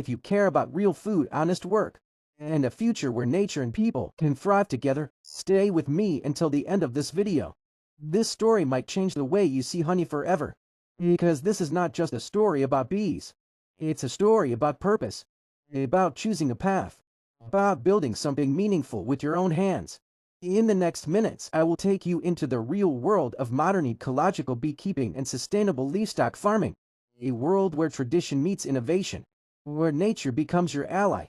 if you care about real food, honest work, and a future where nature and people can thrive together. Stay with me until the end of this video. This story might change the way you see honey forever. Because this is not just a story about bees. It's a story about purpose, about choosing a path, about building something meaningful with your own hands. In the next minutes, I will take you into the real world of modern ecological beekeeping and sustainable livestock farming. A world where tradition meets innovation, where nature becomes your ally,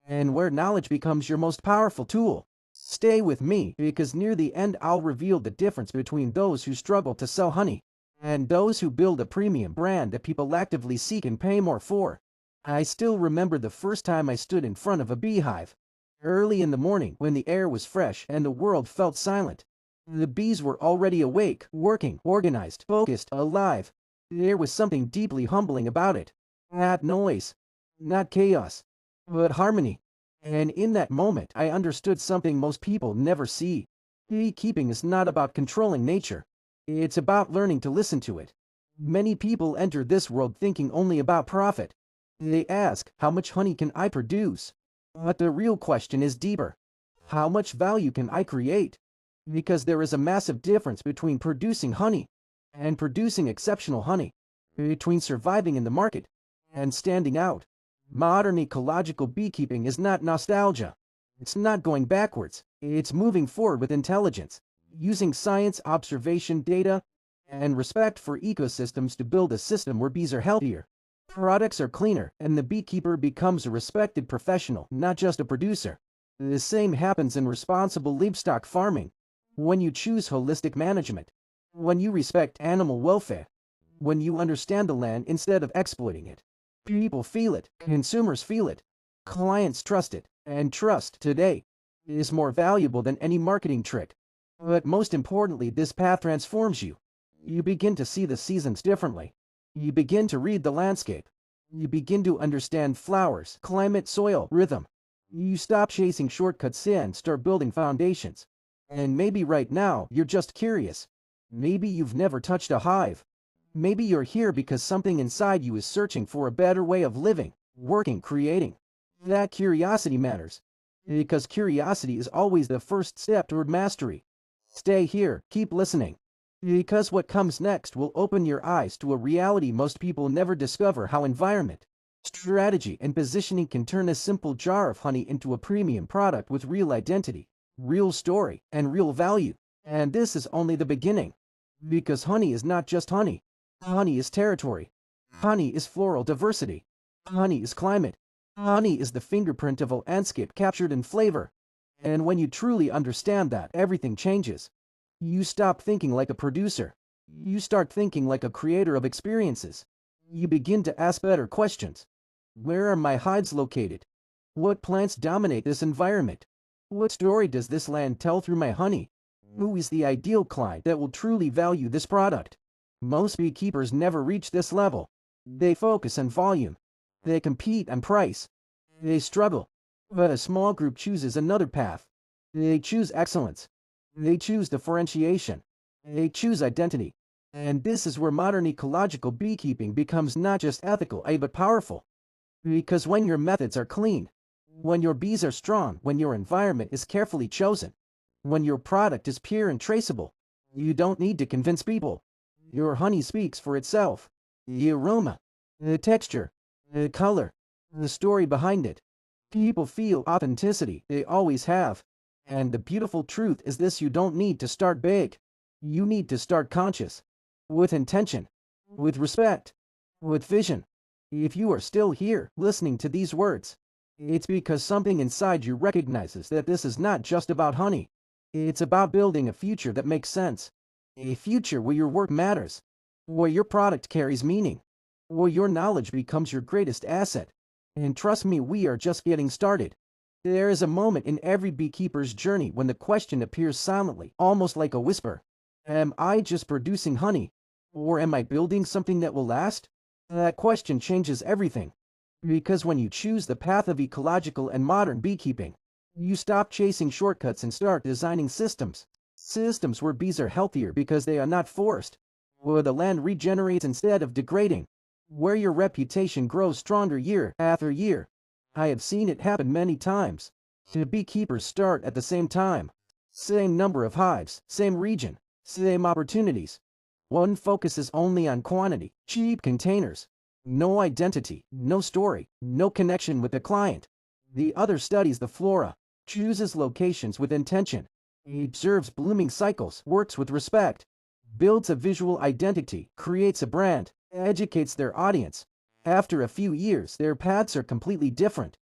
and where knowledge becomes your most powerful tool. Stay with me, because near the end I'll reveal the difference between those who struggle to sell honey and those who build a premium brand that people actively seek and pay more for. I still remember the first time I stood in front of a beehive. Early in the morning, when the air was fresh and the world felt silent. The bees were already awake, working, organized, focused, alive. There was something deeply humbling about it. Not noise, not chaos, but harmony. And in that moment, I understood something most people never see. Beekeeping is not about controlling nature. It's about learning to listen to it. Many people enter this world thinking only about profit. They ask, how much honey can I produce? But the real question is deeper. How much value can I create? Because there is a massive difference between producing honey and producing exceptional honey, between surviving in the market and standing out. Modern ecological beekeeping is not nostalgia. It's not going backwards. It's moving forward with intelligence, using science, observation, data, and respect for ecosystems to build a system where bees are healthier, products are cleaner, and the beekeeper becomes a respected professional, not just a producer. The same happens in responsible livestock farming. When you choose holistic management, when you respect animal welfare, when you understand the land instead of exploiting it, people feel it, consumers feel it, clients trust it, and trust today is more valuable than any marketing trick. But most importantly, this path transforms you. You begin to see the seasons differently. You begin to read the landscape. You begin to understand flowers, climate, soil, rhythm. You stop chasing shortcuts and start building foundations. And maybe right now, you're just curious. Maybe you've never touched a hive. Maybe you're here because something inside you is searching for a better way of living, working, creating. That curiosity matters. Because curiosity is always the first step toward mastery. Stay here, keep listening. Because what comes next will open your eyes to a reality most people never discover: how environment, strategy, and positioning can turn a simple jar of honey into a premium product with real identity, real story, and real value. And this is only the beginning. Because honey is not just honey. Honey is territory. Honey is floral diversity. Honey is climate. Honey is the fingerprint of a landscape captured in flavor. And when you truly understand that, everything changes. You stop thinking like a producer. You start thinking like a creator of experiences. You begin to ask better questions. Where are my hives located? What plants dominate this environment? What story does this land tell through my honey? Who is the ideal client that will truly value this product? Most beekeepers never reach this level. They focus on volume. They compete on price. They struggle. But a small group chooses another path. They choose excellence. They choose differentiation. They choose identity. And this is where modern ecological beekeeping becomes not just ethical, but powerful. Because when your methods are clean, when your bees are strong, when your environment is carefully chosen, when your product is pure and traceable, you don't need to convince people. Your honey speaks for itself. The aroma, the texture, the color, the story behind it. People feel authenticity. They always have. And the beautiful truth is this: you don't need to start big. You need to start conscious. With intention. With respect. With vision. If you are still here, listening to these words, it's because something inside you recognizes that this is not just about honey. It's about building a future that makes sense. A future where your work matters. Where your product carries meaning. Where your knowledge becomes your greatest asset. And trust me, we are just getting started. There is a moment in every beekeeper's journey when the question appears silently, almost like a whisper. Am I just producing honey? Or am I building something that will last? That question changes everything. Because when you choose the path of ecological and modern beekeeping, you stop chasing shortcuts and start designing systems. Systems where bees are healthier because they are not forced. Where the land regenerates instead of degrading. where your reputation grows stronger year after year. I have seen it happen many times. The beekeepers start at the same time. Same number of hives, same region, same opportunities. One focuses only on quantity, cheap containers. No identity, no story, no connection with the client. The other studies the flora, chooses locations with intention. He observes blooming cycles, works with respect, builds a visual identity, creates a brand, educates their audience. After a few years, their paths are completely different.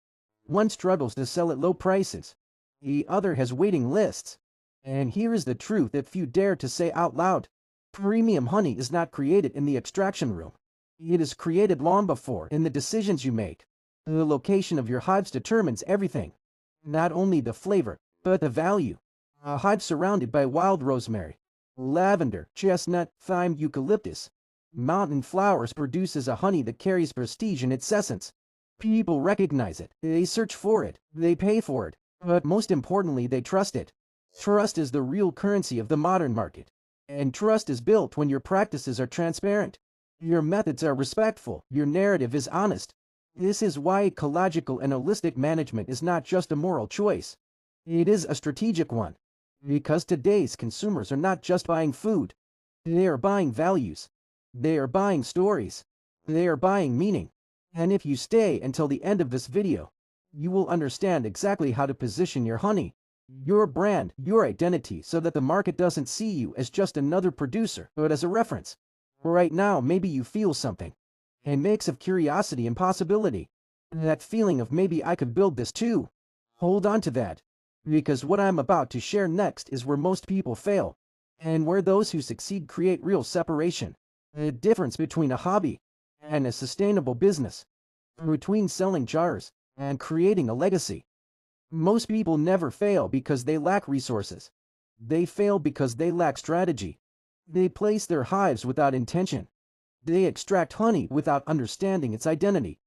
One struggles to sell at low prices. The other has waiting lists. And here is the truth that few dare to say out loud. Premium honey is not created in the extraction room. It is created long before in the decisions you make. The location of your hives determines everything. Not only the flavor, but the value. A hive surrounded by wild rosemary, lavender, chestnut, thyme, eucalyptus, mountain flowers produces a honey that carries prestige in its essence. People recognize it, they search for it, they pay for it, but most importantly they trust it. Trust is the real currency of the modern market. And trust is built when your practices are transparent. Your methods are respectful, your narrative is honest. This is why ecological and holistic management is not just a moral choice. It is a strategic one. Because today's consumers are not just buying food. They are buying values. They are buying stories. They are buying meaning. And if you stay until the end of this video, you will understand exactly how to position your honey, your brand, your identity so that the market doesn't see you as just another producer, but as a reference. Right now, maybe you feel something. A mix of curiosity and possibility. That feeling of maybe I could build this too. Hold on to that. Because what I'm about to share next is where most people fail. And where those who succeed create real separation. The difference between a hobby and a sustainable business. Between selling jars and creating a legacy. Most people never fail because they lack resources. They fail because they lack strategy. They place their hives without intention. They extract honey without understanding its identity.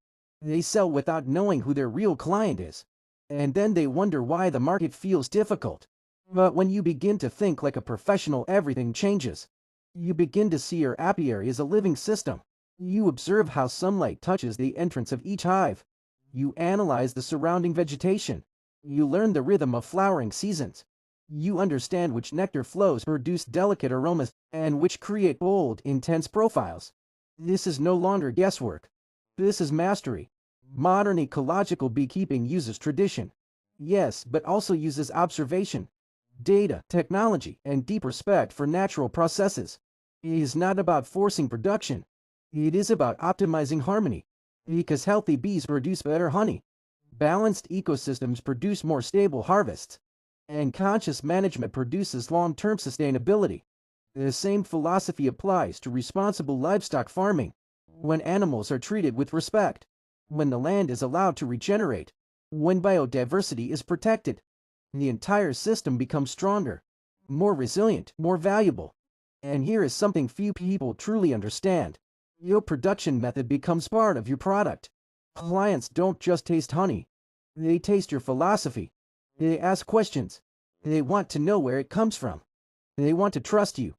They sell without knowing who their real client is. And then they wonder why the market feels difficult. But when you begin to think like a professional, everything changes. You begin to see your apiary as a living system. You observe how sunlight touches the entrance of each hive. You analyze the surrounding vegetation. You learn the rhythm of flowering seasons. You understand which nectar flows produce delicate aromas and which create bold, intense profiles. This is no longer guesswork. This is mastery. Modern ecological beekeeping uses tradition. Yes, but also uses observation, data, technology, and deep respect for natural processes. It is not about forcing production. It is about optimizing harmony. Because healthy bees produce better honey. Balanced ecosystems produce more stable harvests. And conscious management produces long-term sustainability. The same philosophy applies to responsible livestock farming. When animals are treated with respect, when the land is allowed to regenerate, when biodiversity is protected, the entire system becomes stronger, more resilient, more valuable. And here is something few people truly understand. Your production method becomes part of your product. Clients don't just taste honey. They taste your philosophy. They ask questions. They want to know where it comes from. They want to trust you.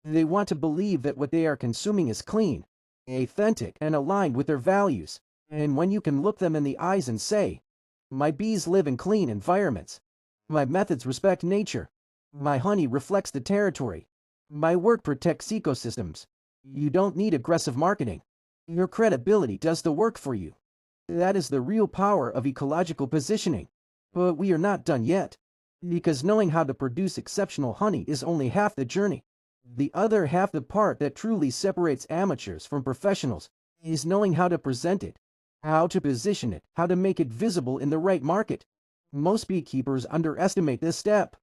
They want to believe that what they are consuming is clean, authentic, and aligned with their values. And when you can look them in the eyes and say, "My bees live in clean environments. My methods respect nature. My honey reflects the territory. My work protects ecosystems," you don't need aggressive marketing. Your credibility does the work for you. That is the real power of ecological positioning. But we are not done yet. Because knowing how to produce exceptional honey is only half the journey. The other half, the part that truly separates amateurs from professionals, is knowing how to present it, how to position it, how to make it visible in the right market. Most beekeepers underestimate this step,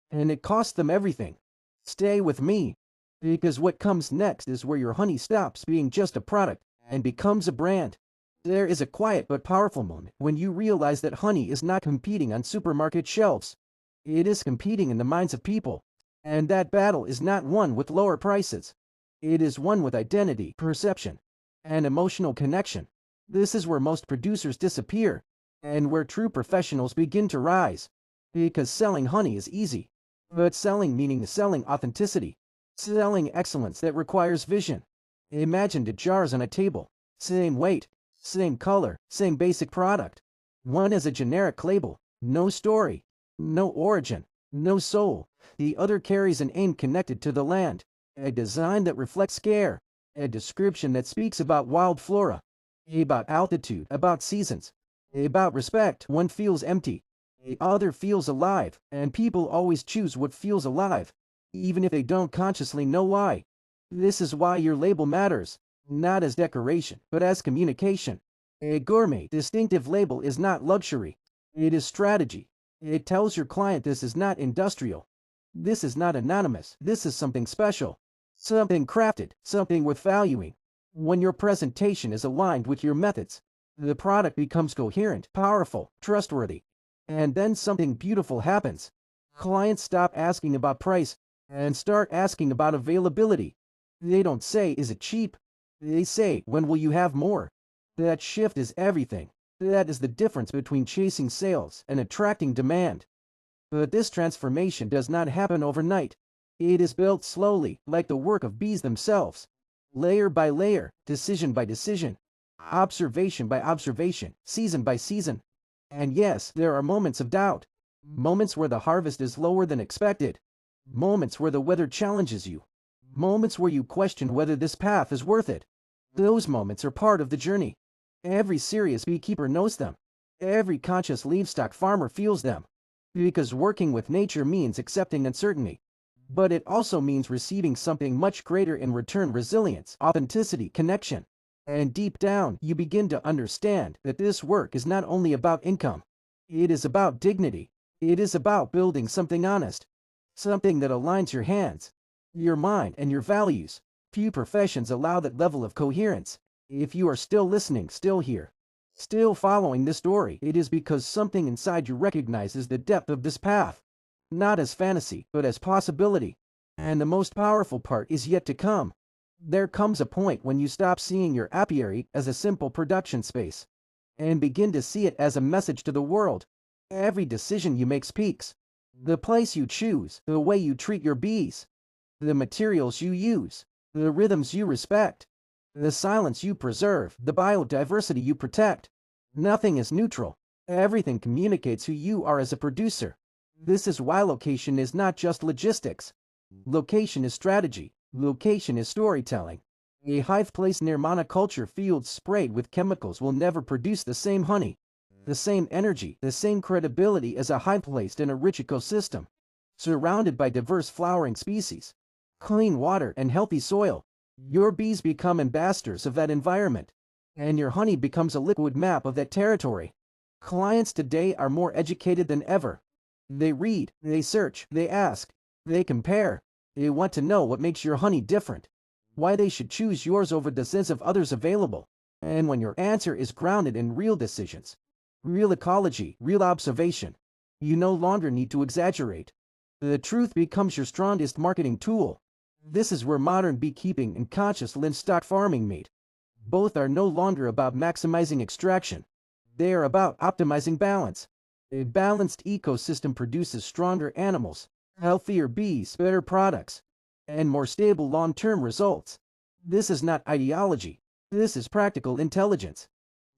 and it costs them everything. Stay with me, because what comes next is where your honey stops being just a product and becomes a brand. There is a quiet but powerful moment when you realize that honey is not competing on supermarket shelves. It is competing in the minds of people. And that battle is not won with lower prices. It is won with identity, perception, and emotional connection. This is where most producers disappear, and where true professionals begin to rise. Because selling honey is easy. But selling meaning is selling authenticity. Selling excellence that requires vision. Imagine the jars on a table, Same weight, same color, same basic product. One has a generic label, no story, no origin, no soul. The other carries an aim connected to the land, a design that reflects care, a description that speaks about wild flora, about altitude, about seasons, about respect. One feels empty, the other feels alive, and people always choose what feels alive, even if they don't consciously know why. This is why your label matters, not as decoration, but as communication. A gourmet distinctive label is not luxury, it is strategy. It tells your client this is not industrial. This is not anonymous, this is something special. Something crafted, something worth valuing. When your presentation is aligned with your methods, the product becomes coherent, powerful, trustworthy. And then something beautiful happens. Clients stop asking about price and start asking about availability. They don't say, is it cheap? They say, when will you have more? That shift is everything. That is the difference between chasing sales and attracting demand. But this transformation does not happen overnight. It is built slowly, like the work of bees themselves. Layer by layer, decision by decision, observation by observation, season by season. And yes, there are moments of doubt. Moments where the harvest is lower than expected. Moments where the weather challenges you. Moments where you question whether this path is worth it. Those moments are part of the journey. Every serious beekeeper knows them. Every conscious livestock farmer feels them. Because working with nature means accepting uncertainty. But it also means receiving something much greater in return: resilience, authenticity, connection. And deep down, you begin to understand that this work is not only about income. It is about dignity. It is about building something honest. Something that aligns your hands, your mind, and your values. Few professions allow that level of coherence. If you are still listening, still here, still following this story, it is because something inside you recognizes the depth of this path. Not as fantasy, but as possibility. And the most powerful part is yet to come. There comes a point when you stop seeing your apiary as a simple production space and begin to see it as a message to the world. Every decision you make speaks. The place you choose, the way you treat your bees, the materials you use, the rhythms you respect, the silence you preserve, the biodiversity you protect. Nothing is neutral. Everything communicates who you are as a producer. This is why location is not just logistics. Location is strategy. Location is storytelling. A hive placed near monoculture fields sprayed with chemicals will never produce the same honey, the same energy, the same credibility as a hive placed in a rich ecosystem, surrounded by diverse flowering species, clean water, and healthy soil. Your bees become ambassadors of that environment, and your honey becomes a liquid map of that territory. Clients today are more educated than ever. They read, they search, they ask, they compare. They want to know what makes your honey different, why they should choose yours over dozens of others available. And when your answer is grounded in real decisions, real ecology, real observation, you no longer need to exaggerate. The truth becomes your strongest marketing tool. This is where modern beekeeping and conscious livestock farming meet. Both are no longer about maximizing extraction. They are about optimizing balance. A balanced ecosystem produces stronger animals, healthier bees, better products, and more stable long-term results. This is not ideology. This is practical intelligence.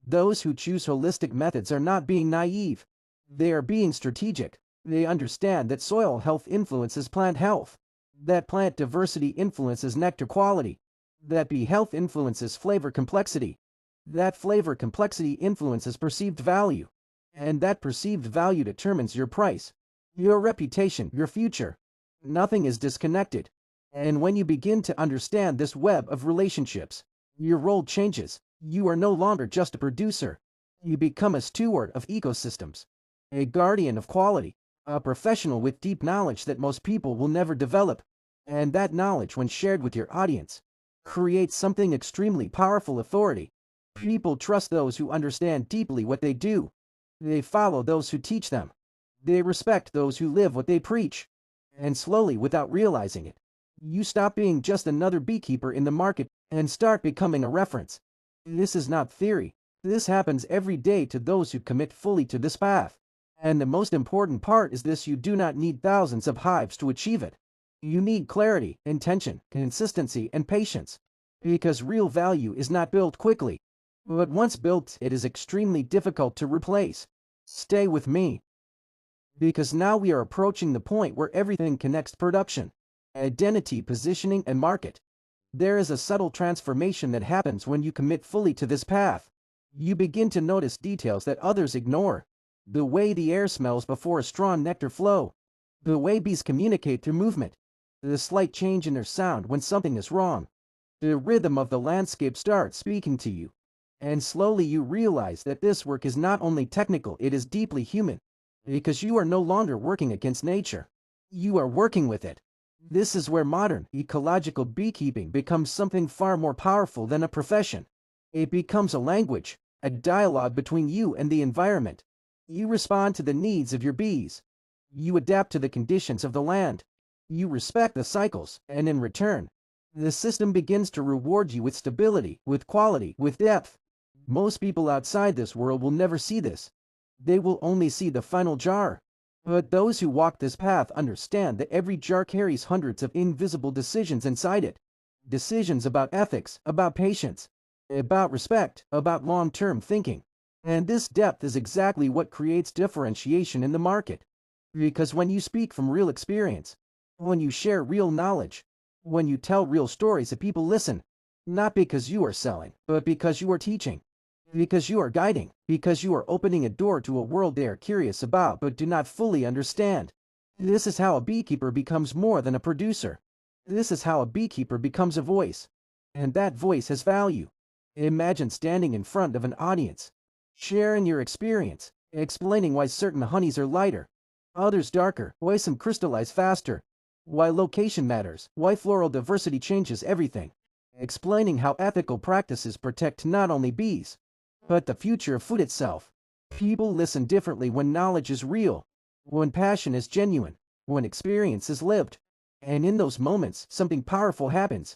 Those who choose holistic methods are not being naive. They are being strategic. They understand that soil health influences plant health, that plant diversity influences nectar quality, that bee health influences flavor complexity, that flavor complexity influences perceived value, and that perceived value determines your price, your reputation, your future. Nothing is disconnected. And when you begin to understand this web of relationships, your role changes. You are no longer just a producer. You become a steward of ecosystems, a guardian of quality, a professional with deep knowledge that most people will never develop. And that knowledge, when shared with your audience, creates something extremely powerful: authority. People trust those who understand deeply what they do. They follow those who teach them. They respect those who live what they preach. And slowly, without realizing it, you stop being just another beekeeper in the market and start becoming a reference. This is not theory. This happens every day to those who commit fully to this path. And the most important part is this: you do not need thousands of hives to achieve it. You need clarity, intention, consistency, and patience. Because real value is not built quickly. But once built, it is extremely difficult to replace. Stay with me, because now we are approaching the point where everything connects: production, identity, positioning, and market. There is a subtle transformation that happens when you commit fully to this path. You begin to notice details that others ignore. The way the air smells before a strong nectar flow. The way bees communicate through movement. The slight change in their sound when something is wrong. The rhythm of the landscape starts speaking to you. And slowly you realize that this work is not only technical, it is deeply human. Because you are no longer working against nature. You are working with it. This is where modern, ecological beekeeping becomes something far more powerful than a profession. It becomes a language, a dialogue between you and the environment. You respond to the needs of your bees. You adapt to the conditions of the land. You respect the cycles, and in return, the system begins to reward you with stability, with quality, with depth. Most people outside this world will never see this. They will only see the final jar. But those who walk this path understand that every jar carries hundreds of invisible decisions inside it. Decisions about ethics, about patience, about respect, about long-term thinking. And this depth is exactly what creates differentiation in the market. Because when you speak from real experience, when you share real knowledge, when you tell real stories, that people listen. Not because you are selling, but because you are teaching. Because you are guiding, because you are opening a door to a world they are curious about but do not fully understand. This is how a beekeeper becomes more than a producer. This is how a beekeeper becomes a voice. And that voice has value. Imagine standing in front of an audience, sharing your experience, explaining why certain honeys are lighter, others darker, why some crystallize faster, why location matters, why floral diversity changes everything. Explaining how ethical practices protect not only bees, but the future of food itself. People listen differently when knowledge is real, when passion is genuine, when experience is lived. And in those moments, something powerful happens.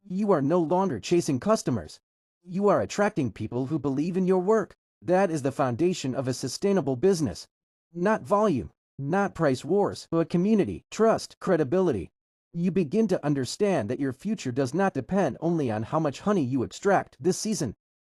You are no longer chasing customers. You are attracting people who believe in your work. That is the foundation of a sustainable business. Not volume, not price wars, but community, trust, credibility. You begin to understand that your future does not depend only on how much honey you extract this season,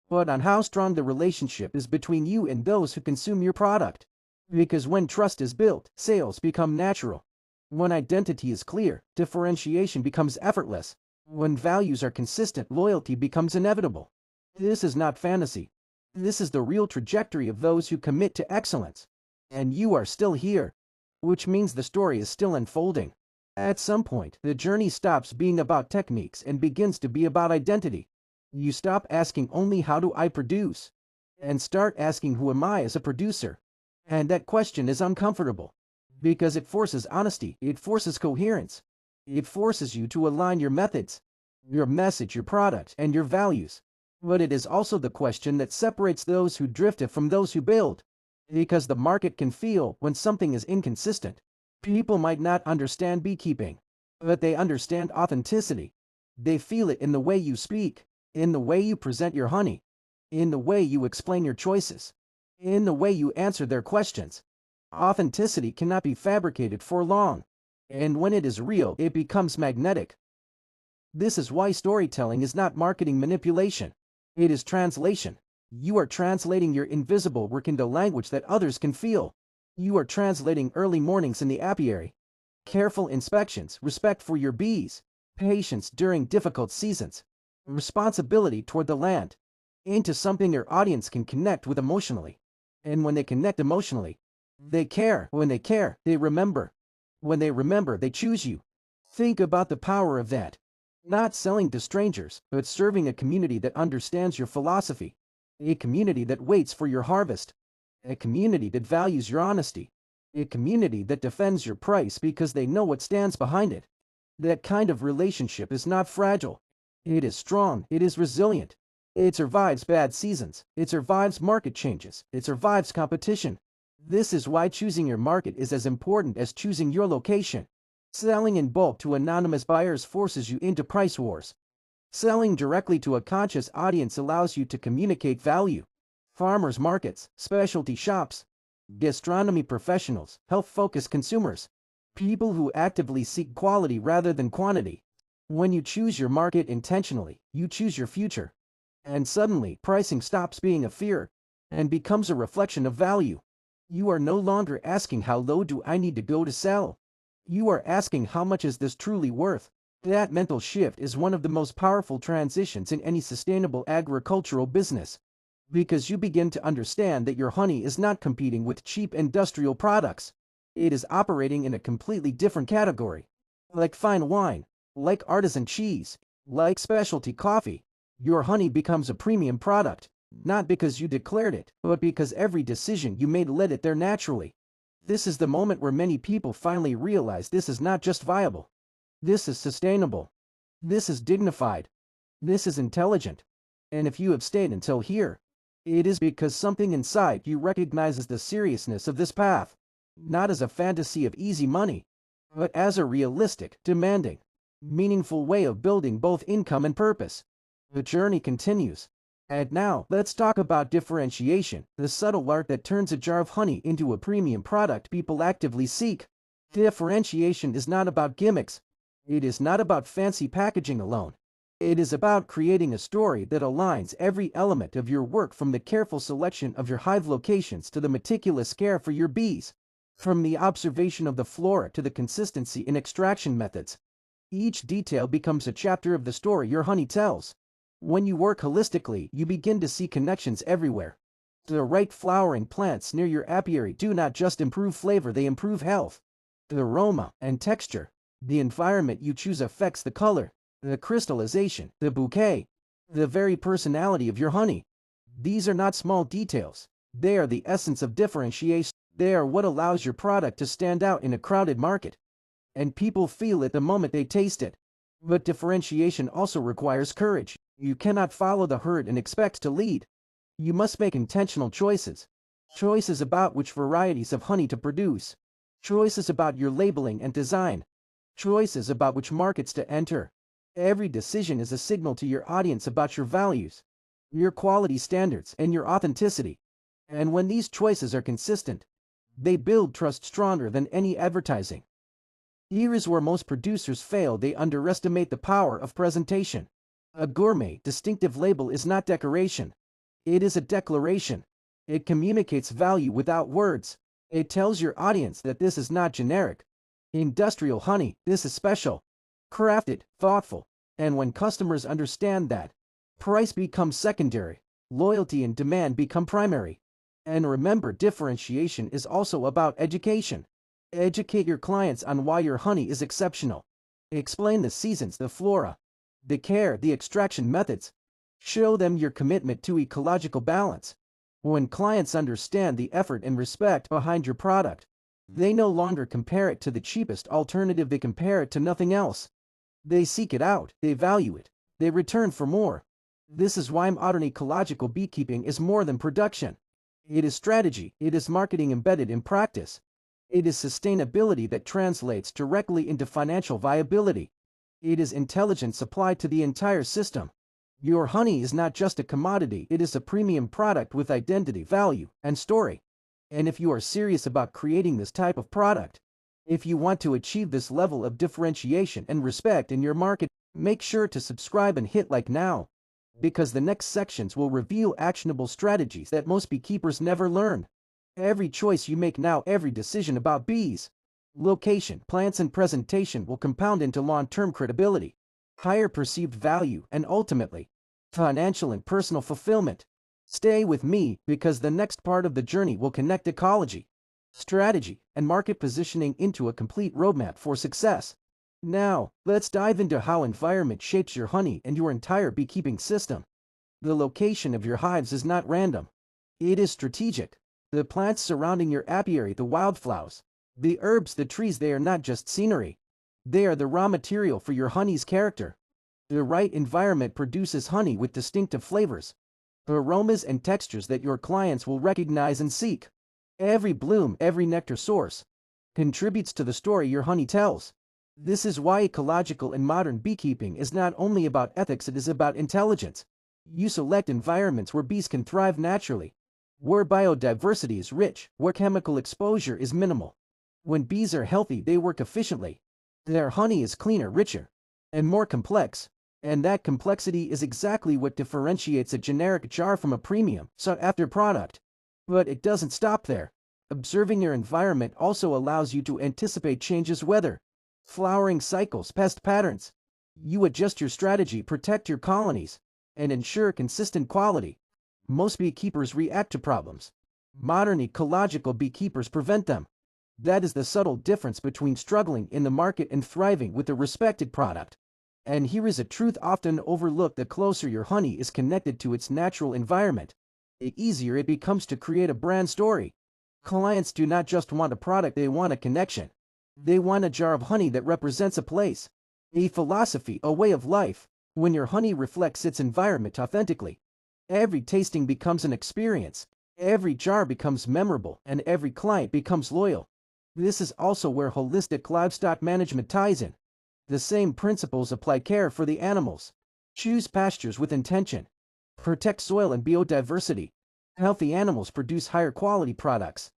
but on how strong the relationship is between you and those who consume your product. Because when trust is built, sales become natural. When identity is clear, differentiation becomes effortless. When values are consistent, loyalty becomes inevitable. This is not fantasy. This is the real trajectory of those who commit to excellence. And you are still here, which means the story is still unfolding. At some point, the journey stops being about techniques and begins to be about identity. You stop asking only how do I produce, and start asking who am I as a producer. And that question is uncomfortable, because it forces honesty, it forces coherence. It forces you to align your methods, your message, your product, and your values. But it is also the question that separates those who drift from those who build. Because the market can feel when something is inconsistent. People might not understand beekeeping, but they understand authenticity. They feel it in the way you speak, in the way you present your honey, in the way you explain your choices, in the way you answer their questions. Authenticity cannot be fabricated for long, and when it is real, it becomes magnetic. This is why storytelling is not marketing manipulation. It is translation. You are translating your invisible work into language that others can feel. You are translating early mornings in the apiary, careful inspections, respect for your bees, patience during difficult seasons, responsibility toward the land, into something your audience can connect with emotionally. And when they connect emotionally, they care. When they care, they remember. When they remember, they choose you. Think about the power of that. Not selling to strangers, but serving a community that understands your philosophy. A community that waits for your harvest. A community that values your honesty. A community that defends your price because they know what stands behind it. That kind of relationship is not fragile. It is strong, it is resilient. It survives bad seasons. It survives market changes. It survives competition. This is why choosing your market is as important as choosing your location. Selling in bulk to anonymous buyers forces you into price wars. Selling directly to a conscious audience allows you to communicate value. Farmers markets, specialty shops, gastronomy professionals, health-focused consumers, people who actively seek quality rather than quantity. When you choose your market intentionally, you choose your future. And suddenly, pricing stops being a fear and becomes a reflection of value. You are no longer asking how low do I need to go to sell. You are asking how much is this truly worth. That mental shift is one of the most powerful transitions in any sustainable agricultural business. Because you begin to understand that your honey is not competing with cheap industrial products. It is operating in a completely different category. Like fine wine, like artisan cheese, like specialty coffee, your honey becomes a premium product, not because you declared it, but because every decision you made led it there naturally. This is the moment where many people finally realize this is not just viable. This is sustainable. This is dignified. This is intelligent. And if you have stayed until here, it is because something inside you recognizes the seriousness of this path, not as a fantasy of easy money, but as a realistic, demanding, meaningful way of building both income and purpose. The journey continues. And now, let's talk about differentiation, the subtle art that turns a jar of honey into a premium product people actively seek. Differentiation is not about gimmicks. It is not about fancy packaging alone. It is about creating a story that aligns every element of your work, from the careful selection of your hive locations to the meticulous care for your bees, from the observation of the flora to the consistency in extraction methods. Each detail becomes a chapter of the story your honey tells. When you work holistically, you begin to see connections everywhere. The right flowering plants near your apiary do not just improve flavor, they improve health. The aroma and texture. The environment you choose affects the color, the crystallization, the bouquet, the very personality of your honey. These are not small details. They are the essence of differentiation. They are what allows your product to stand out in a crowded market. And people feel it the moment they taste it. But differentiation also requires courage. You cannot follow the herd and expect to lead. You must make intentional choices. Choices about which varieties of honey to produce. Choices about your labeling and design. Choices about which markets to enter. Every decision is a signal to your audience about your values, your quality standards, and your authenticity. And when these choices are consistent, they build trust stronger than any advertising. Here is where most producers fail. They underestimate the power of presentation. A gourmet, distinctive label is not decoration. It is a declaration. It communicates value without words. It tells your audience that this is not generic, industrial honey, this is special, crafted, thoughtful. And when customers understand that, price becomes secondary, loyalty and demand become primary. And remember, differentiation is also about education. Educate your clients on why your honey is exceptional. Explain the seasons, the flora, the care, the extraction methods. Show them your commitment to ecological balance. When clients understand the effort and respect behind your product, they no longer compare it to the cheapest alternative, they compare it to nothing else. They seek it out, they value it, they return for more. This is why modern ecological beekeeping is more than production. It is strategy, it is marketing embedded in practice. It is sustainability that translates directly into financial viability. It is intelligence applied to the entire system. Your honey is not just a commodity, it is a premium product with identity, value, and story. And if you are serious about creating this type of product, if you want to achieve this level of differentiation and respect in your market, make sure to subscribe and hit like now, because the next sections will reveal actionable strategies that most beekeepers never learn. Every choice you make now, every decision about bees, location, plants, and presentation will compound into long-term credibility, higher perceived value, and ultimately, financial and personal fulfillment. Stay with me, because the next part of the journey will connect ecology, strategy, and market positioning into a complete roadmap for success. Now, let's dive into how environment shapes your honey and your entire beekeeping system. The location of your hives is not random. It is strategic. The plants surrounding your apiary, the wildflowers, the herbs, the trees, they are not just scenery. They are the raw material for your honey's character. The right environment produces honey with distinctive flavors, aromas, and textures that your clients will recognize and seek. Every bloom, every nectar source, contributes to the story your honey tells. This is why ecological and modern beekeeping is not only about ethics, it is about intelligence. You select environments where bees can thrive naturally, where biodiversity is rich, where chemical exposure is minimal. When bees are healthy, they work efficiently. Their honey is cleaner, richer, and more complex. And that complexity is exactly what differentiates a generic jar from a premium, sought-after product. But it doesn't stop there. Observing your environment also allows you to anticipate changes weather, flowering cycles, pest patterns. You adjust your strategy, protect your colonies, and ensure consistent quality. Most beekeepers react to problems. Modern ecological beekeepers prevent them. That is the subtle difference between struggling in the market and thriving with a respected product. And here is a truth often overlooked: the closer your honey is connected to its natural environment, the easier it becomes to create a brand story. Clients do not just want a product, they want a connection. They want a jar of honey that represents a place, a philosophy, a way of life. When your honey reflects its environment authentically, every tasting becomes an experience, every jar becomes memorable, and every client becomes loyal. This is also where holistic livestock management ties in. The same principles apply: care for the animals, choose pastures with intention, protect soil and biodiversity. Healthy animals produce higher quality products.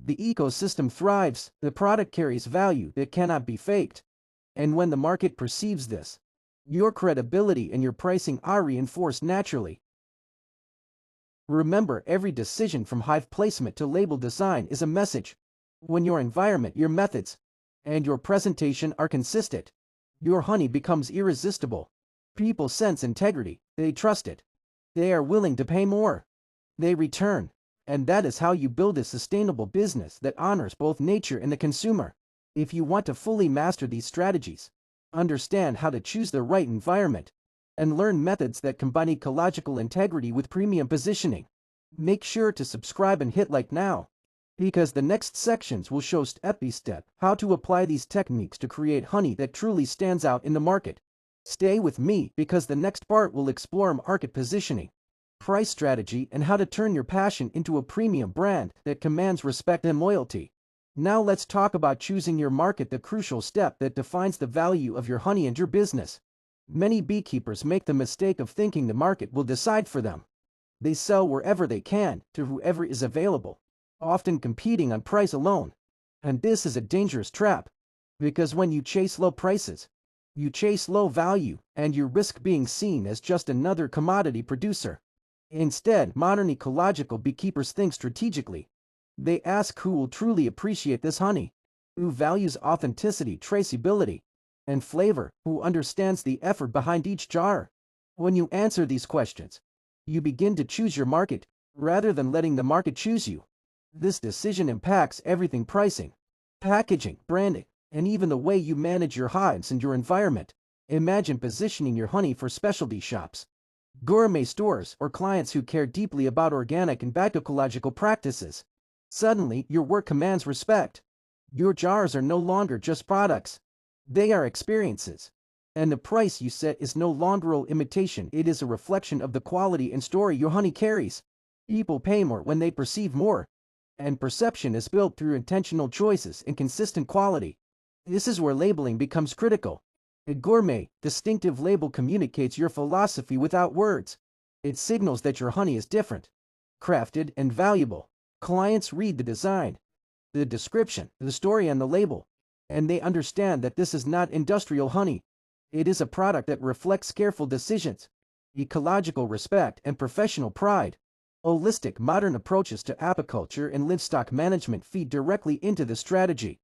The ecosystem thrives, the product carries value that cannot be faked. And when the market perceives this, your credibility and your pricing are reinforced naturally. Remember, every decision from hive placement to label design is a message. When your environment, your methods, and your presentation are consistent, your honey becomes irresistible. People sense integrity, they trust it. They are willing to pay more. They return. And that is how you build a sustainable business that honors both nature and the consumer. If you want to fully master these strategies, understand how to choose the right environment, and learn methods that combine ecological integrity with premium positioning, make sure to subscribe and hit like now, because the next sections will show step by step how to apply these techniques to create honey that truly stands out in the market. Stay with me, because the next part will explore market positioning, price strategy, and how to turn your passion into a premium brand that commands respect and loyalty. Now let's talk about choosing your market, the crucial step that defines the value of your honey and your business. Many beekeepers make the mistake of thinking the market will decide for them. They sell wherever they can, to whoever is available, often competing on price alone. And this is a dangerous trap, because when you chase low prices, you chase low value, and you risk being seen as just another commodity producer. Instead, modern ecological beekeepers think strategically. They ask who will truly appreciate this honey, who values authenticity, traceability, and flavor, who understands the effort behind each jar. When you answer these questions, you begin to choose your market, rather than letting the market choose you. This decision impacts everything: pricing, packaging, branding, and even the way you manage your hives and your environment. Imagine positioning your honey for specialty shops, gourmet stores, or clients who care deeply about organic and ecological practices. Suddenly, your work commands respect. Your jars are no longer just products. They are experiences. And the price you set is no longer an imitation, it is a reflection of the quality and story your honey carries. People pay more when they perceive more. And perception is built through intentional choices and consistent quality. This is where labeling becomes critical. A gourmet, distinctive label communicates your philosophy without words. It signals that your honey is different, crafted, and valuable. Clients read the design, the description, the story on the label, and they understand that this is not industrial honey. It is a product that reflects careful decisions, ecological respect, and professional pride. Holistic, modern approaches to apiculture and livestock management feed directly into this strategy.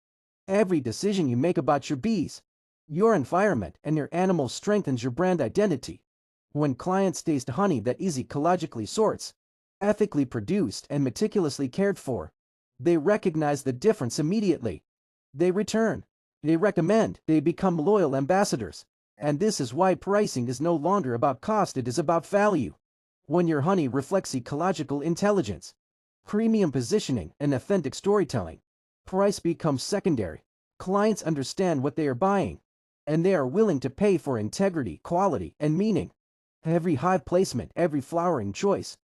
Every decision you make about your bees, your environment, and your animals strengthens your brand identity. When clients taste honey that is ecologically sourced, ethically produced, and meticulously cared for, they recognize the difference immediately. They return, they recommend, they become loyal ambassadors. And this is why pricing is no longer about cost, it is about value. When your honey reflects ecological intelligence, premium positioning, and authentic storytelling, price becomes secondary. Clients understand what they are buying, and they are willing to pay for integrity, quality, and meaning. Every hive placement, every flowering choice,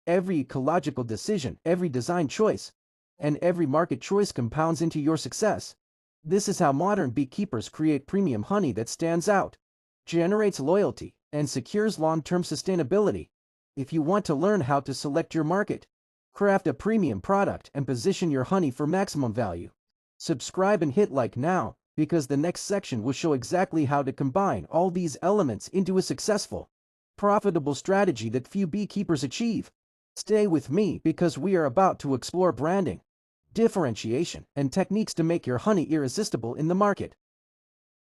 every ecological decision, every design choice, and every market choice compounds into your success. This is how modern beekeepers create premium honey that stands out, generates loyalty, and secures long-term sustainability. If you want to learn how to select your market, craft a premium product, and position your honey for maximum value, subscribe and hit like now. because the next section will show exactly how to combine all these elements into a successful, profitable strategy that few beekeepers achieve. Stay with me because we are about to explore branding, differentiation, and techniques to make your honey irresistible in the market.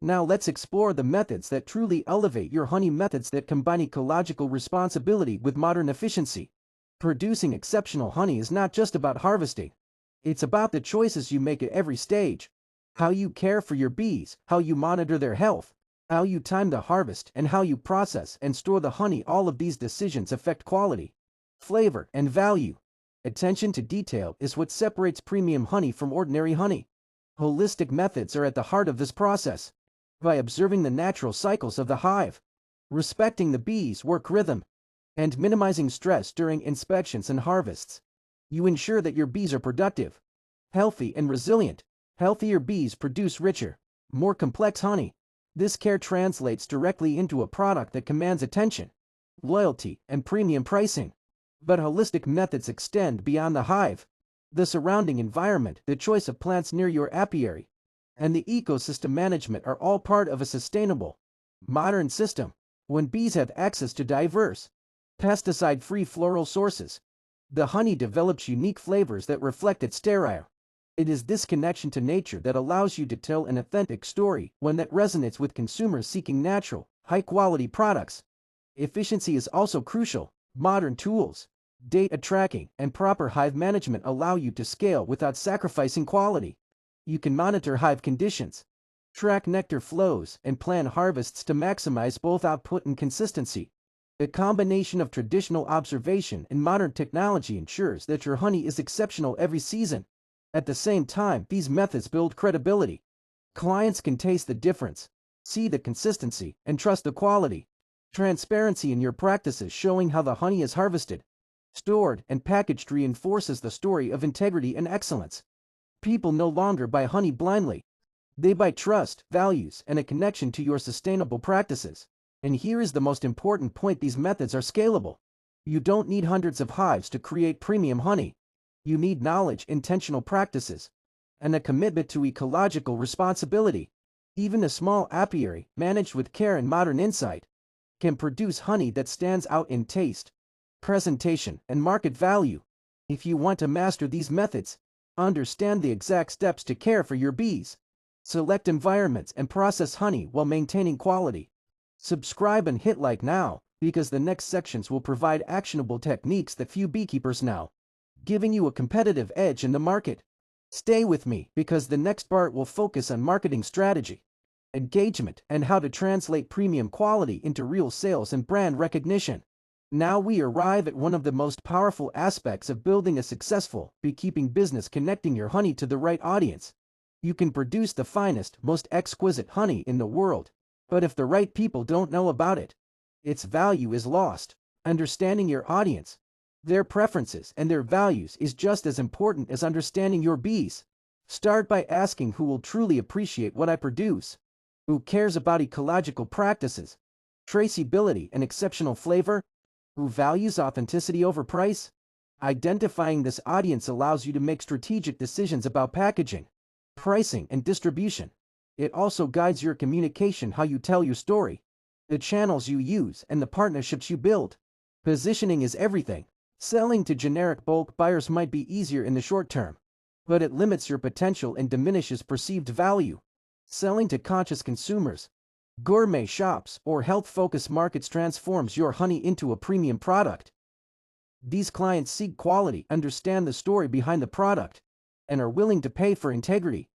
Now let's explore the methods that truly elevate your honey, methods that combine ecological responsibility with modern efficiency. Producing exceptional honey is not just about harvesting. It's about the choices you make at every stage. How you care for your bees, how you monitor their health, how you time the harvest, and how you process and store the honey. All of these decisions affect quality, flavor, and value. Attention to detail is what separates premium honey from ordinary honey. Holistic methods are at the heart of this process. By observing the natural cycles of the hive, respecting the bees' work rhythm, and minimizing stress during inspections and harvests, you ensure that your bees are productive, healthy, and resilient. Healthier bees produce richer, more complex honey. This care translates directly into a product that commands attention, loyalty, and premium pricing. But holistic methods extend beyond the hive. The surrounding environment, the choice of plants near your apiary, and the ecosystem management are all part of a sustainable, modern system. When bees have access to diverse, pesticide-free floral sources, the honey develops unique flavors that reflect its terroir. It is this connection to nature that allows you to tell an authentic story, one that resonates with consumers seeking natural, high-quality products. Efficiency is also crucial. Modern tools, data tracking, and proper hive management allow you to scale without sacrificing quality. You can monitor hive conditions, track nectar flows, and plan harvests to maximize both output and consistency. A combination of traditional observation and modern technology ensures that your honey is exceptional every season. At the same time, these methods build credibility. Clients can taste the difference, see the consistency, and trust the quality. Transparency in your practices, showing how the honey is harvested, stored, and packaged, reinforces the story of integrity and excellence. People no longer buy honey blindly. They buy trust, values, and a connection to your sustainable practices. And here is the most important point: these methods are scalable. You don't need hundreds of hives to create premium honey. You need knowledge, intentional practices, and a commitment to ecological responsibility. Even a small apiary, managed with care and modern insight, can produce honey that stands out in taste, presentation, and market value. If you want to master these methods, understand the exact steps to care for your bees, select environments, and process honey while maintaining quality. Subscribe and hit like now, because the next sections will provide actionable techniques that few beekeepers know, giving you a competitive edge in the market. Stay with me because the next part will focus on marketing strategy, engagement, and how to translate premium quality into real sales and brand recognition. Now we arrive at one of the most powerful aspects of building a successful beekeeping business: connecting your honey to the right audience. You can produce the finest, most exquisite honey in the world, but if the right people don't know about it, its value is lost. Understanding your audience, their preferences, and their values is just as important as understanding your bees. Start by asking who will truly appreciate what I produce, who cares about ecological practices, traceability, and exceptional flavor, who values authenticity over price. Identifying this audience allows you to make strategic decisions about packaging, pricing, and distribution. It also guides your communication, how you tell your story, the channels you use, and the partnerships you build. Positioning is everything. Selling to generic bulk buyers might be easier in the short term, but it limits your potential and diminishes perceived value. Selling to conscious consumers, gourmet shops, or health-focused markets transforms your honey into a premium product. These clients seek quality, understand the story behind the product, and are willing to pay for integrity,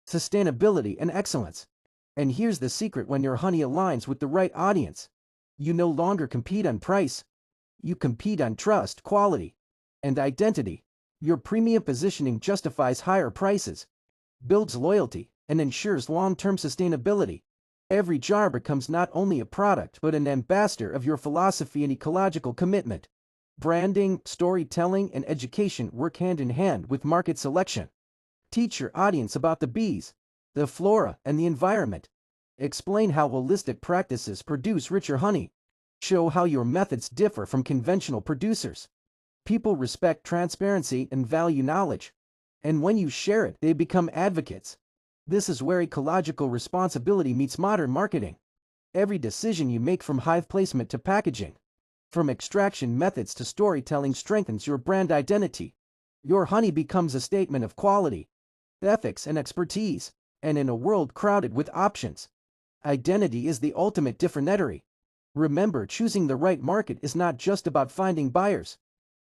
sustainability, and excellence. And here's the secret: when your honey aligns with the right audience, you no longer compete on price. You compete on trust, quality, and identity. Your premium positioning justifies higher prices, builds loyalty, and ensures long-term sustainability. Every jar becomes not only a product but an ambassador of your philosophy and ecological commitment. Branding, storytelling, and education work hand in hand with market selection. Teach your audience about the bees, the flora, and the environment. Explain how holistic practices produce richer honey. Show how your methods differ from conventional producers. People respect transparency and value knowledge, and when you share it, they become advocates. This is where ecological responsibility meets modern marketing. Every decision you make, from hive placement to packaging, from extraction methods to storytelling, strengthens your brand identity. Your honey becomes a statement of quality, ethics, and expertise. And in a world crowded with options, identity is the ultimate differentiator. Remember, choosing the right market is not just about finding buyers.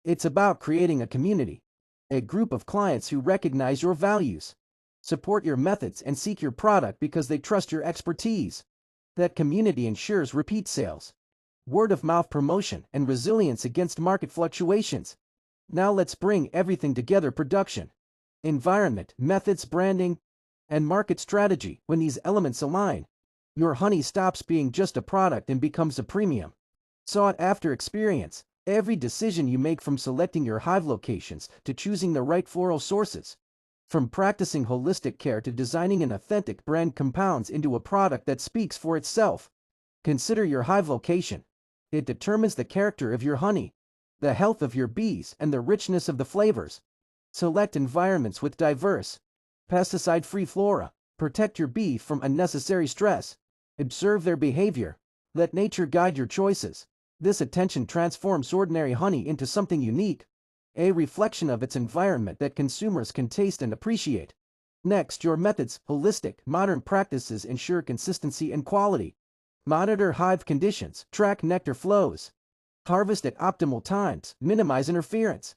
It's about creating a community, a group of clients who recognize your values, support your methods, and seek your product because they trust your expertise. That community ensures repeat sales, word-of-mouth promotion, and resilience against market fluctuations. Now let's bring everything together: production, environment, methods, branding, and market strategy. When these elements align, your honey stops being just a product and becomes a premium, sought-after experience. Every decision you make, from selecting your hive locations to choosing the right floral sources, from practicing holistic care to designing an authentic brand, compounds into a product that speaks for itself. Consider your hive location. It determines the character of your honey, the health of your bees, and the richness of the flavors. Select environments with diverse, pesticide-free flora. Protect your bee from unnecessary stress. Observe their behavior. Let nature guide your choices. This attention transforms ordinary honey into something unique, a reflection of its environment that consumers can taste and appreciate. Next, your methods. Holistic, modern practices ensure consistency and quality. Monitor hive conditions, track nectar flows, harvest at optimal times, minimize interference.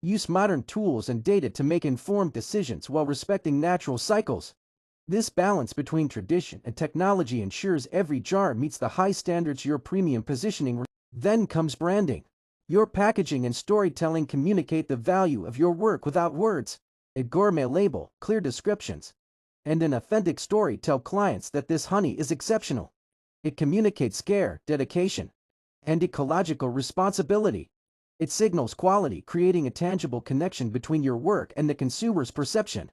Use modern tools and data to make informed decisions while respecting natural cycles. This balance between tradition and technology ensures every jar meets the high standards your premium positioning. Then comes branding. Your packaging and storytelling communicate the value of your work without words. A gourmet label, clear descriptions, and an authentic story tell clients that this honey is exceptional. It communicates care, dedication, and ecological responsibility. It signals quality, creating a tangible connection between your work and the consumer's perception.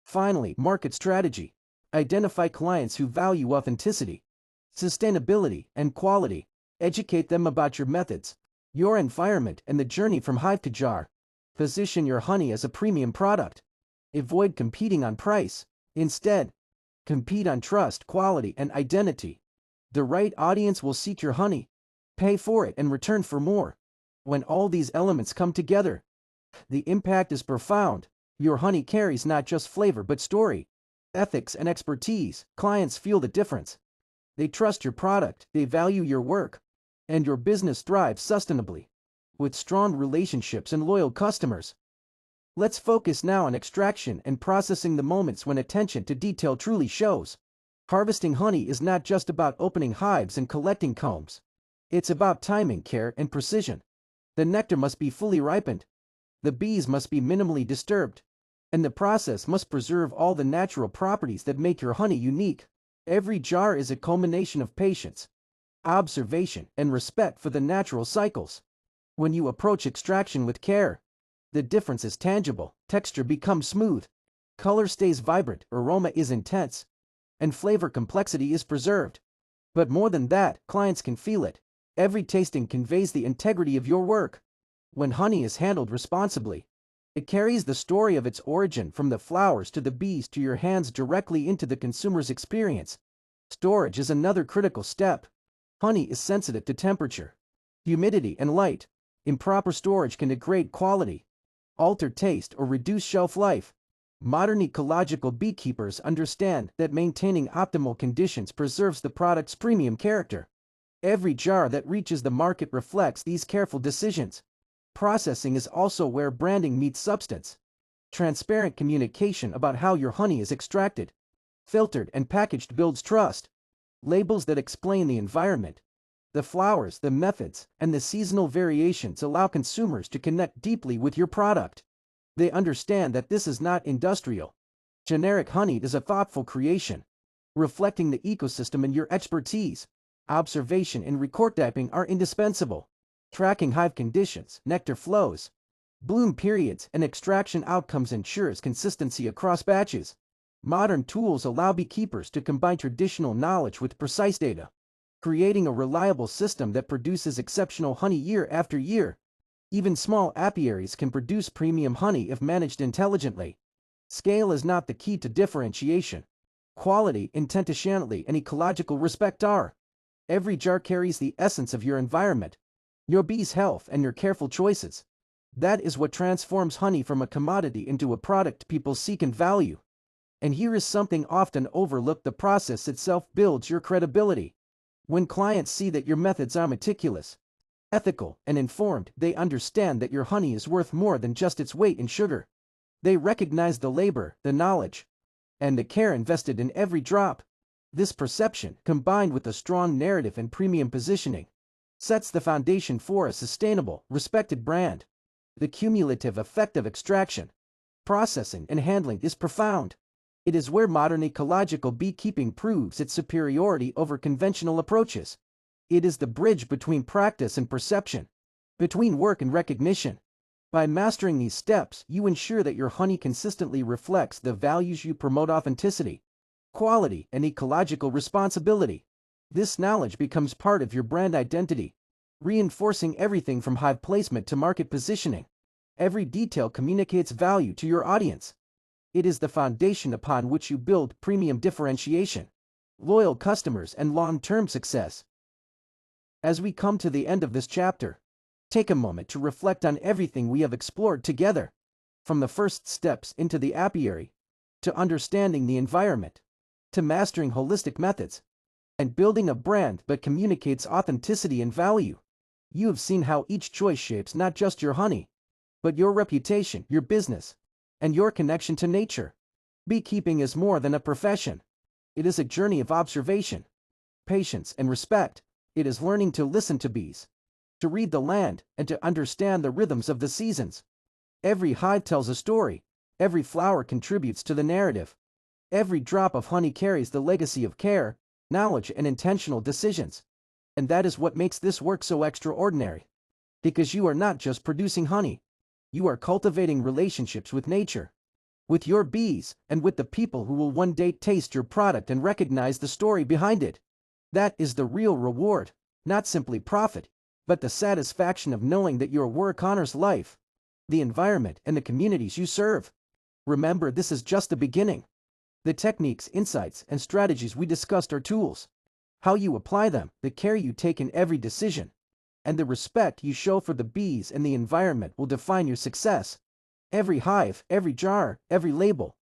Finally, market strategy. Identify clients who value authenticity, sustainability, and quality. Educate them about your methods, your environment, and the journey from hive to jar. Position your honey as a premium product. Avoid competing on price. Instead, compete on trust, quality, and identity. The right audience will seek your honey, pay for it, and return for more. When all these elements come together, the impact is profound. Your honey carries not just flavor but story, ethics, and expertise. Clients feel the difference. They trust your product, they value your work, and your business thrives sustainably, with strong relationships and loyal customers. Let's focus now on extraction and processing, the moments when attention to detail truly shows. Harvesting honey is not just about opening hives and collecting combs. It's about timing, care, and precision. The nectar must be fully ripened, the bees must be minimally disturbed, and the process must preserve all the natural properties that make your honey unique. Every jar is a culmination of patience, observation, and respect for the natural cycles. When you approach extraction with care, the difference is tangible. Texture becomes smooth, color stays vibrant, aroma is intense, and flavor complexity is preserved. But more than that, clients can feel it. Every tasting conveys the integrity of your work. When honey is handled responsibly, it carries the story of its origin, from the flowers to the bees to your hands, directly into the consumer's experience. Storage is another critical step. Honey is sensitive to temperature, humidity, and light. Improper storage can degrade quality, alter taste, or reduce shelf life. Modern ecological beekeepers understand that maintaining optimal conditions preserves the product's premium character. Every jar that reaches the market reflects these careful decisions. Processing is also where branding meets substance. Transparent communication about how your honey is extracted, filtered, and packaged builds trust. Labels that explain the environment, the flowers, the methods, and the seasonal variations allow consumers to connect deeply with your product. They understand that this is not industrial, generic honey is a thoughtful creation, reflecting the ecosystem and your expertise. Observation and recordtyping are indispensable. Tracking hive conditions, nectar flows, bloom periods, and extraction outcomes ensures consistency across batches. Modern tools allow beekeepers to combine traditional knowledge with precise data, creating a reliable system that produces exceptional honey year after year. Even small apiaries can produce premium honey if managed intelligently. Scale is not the key to differentiation. quality, intentionality, and ecological respect are. Every jar carries the essence of your environment, your bee's health, and your careful choices. That is what transforms honey from a commodity into a product people seek and value. And here is something often overlooked: the process itself builds your credibility. When clients see that your methods are meticulous, ethical, and informed, they understand that your honey is worth more than just its weight in sugar. They recognize the labor, the knowledge, and the care invested in every drop. This perception, combined with a strong narrative and premium positioning, sets the foundation for a sustainable, respected brand. The cumulative effect of extraction, processing, and handling is profound. It is where modern ecological beekeeping proves its superiority over conventional approaches. It is the bridge between practice and perception, between work and recognition. By mastering these steps, you ensure that your honey consistently reflects the values you promote: authenticity, quality, and ecological responsibility. This knowledge becomes part of your brand identity, reinforcing everything from hive placement to market positioning. Every detail communicates value to your audience. It is the foundation upon which you build premium differentiation, loyal customers, and long-term success. As we come to the end of this chapter, take a moment to reflect on everything we have explored together, from the first steps into the apiary, to understanding the environment, to mastering holistic methods, and building a brand that communicates authenticity and value. You have seen how each choice shapes not just your honey, but your reputation, your business, and your connection to nature. Beekeeping is more than a profession. It is a journey of observation, patience, and respect. It is learning to listen to bees, to read the land, and to understand the rhythms of the seasons. Every hive tells a story. Every flower contributes to the narrative. Every drop of honey carries the legacy of care, knowledge, and intentional decisions. And that is what makes this work so extraordinary. Because you are not just producing honey. You are cultivating relationships with nature, with your bees, and with the people who will one day taste your product and recognize the story behind it. That is the real reward, not simply profit, but the satisfaction of knowing that your work honors life, the environment, and the communities you serve. Remember, this is just the beginning. The techniques, insights, and strategies we discussed are tools. How you apply them, the care you take in every decision, and the respect you show for the bees and the environment will define your success. Every hive, every jar, every label,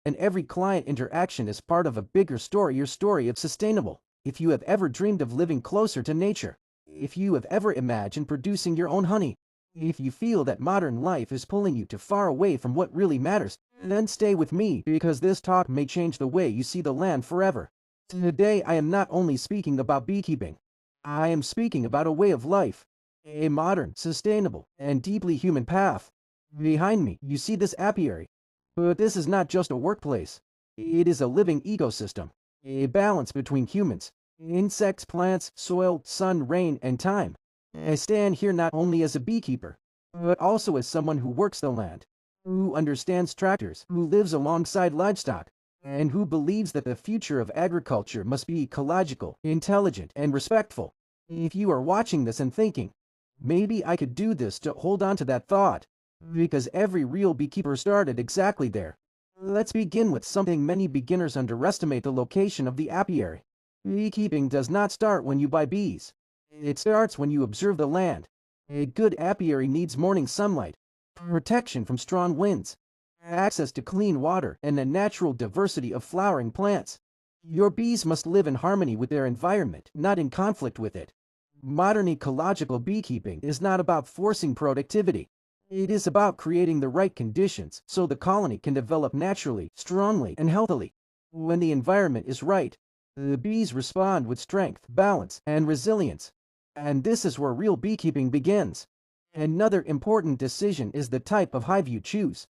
and every client interaction is part of a bigger story, your story of sustainable. If you have ever dreamed of living closer to nature, if you have ever imagined producing your own honey, if you feel that modern life is pulling you too far away from what really matters, then stay with me, because this talk may change the way you see the land forever. Today I am not only speaking about beekeeping. I am speaking about a way of life, a modern, sustainable, and deeply human path. Behind me, you see this apiary. But this is not just a workplace. It is a living ecosystem, a balance between humans, insects, plants, soil, sun, rain, and time. I stand here not only as a beekeeper, but also as someone who works the land, who understands tractors, who lives alongside livestock, and who believes that the future of agriculture must be ecological, intelligent, and respectful. If you are watching this and thinking, maybe I could do this, to hold on to that thought, because every real beekeeper started exactly there. Let's begin with something many beginners underestimate: the location of the apiary. Beekeeping does not start when you buy bees. It starts when you observe the land. A good apiary needs morning sunlight, protection from strong winds, access to clean water, and a natural diversity of flowering plants. Your bees must live in harmony with their environment, not in conflict with it. Modern ecological beekeeping is not about forcing productivity. It is about creating the right conditions so the colony can develop naturally, strongly, and healthily. When the environment is right, the bees respond with strength, balance, and resilience. And this is where real beekeeping begins. Another important decision is the type of hive you choose.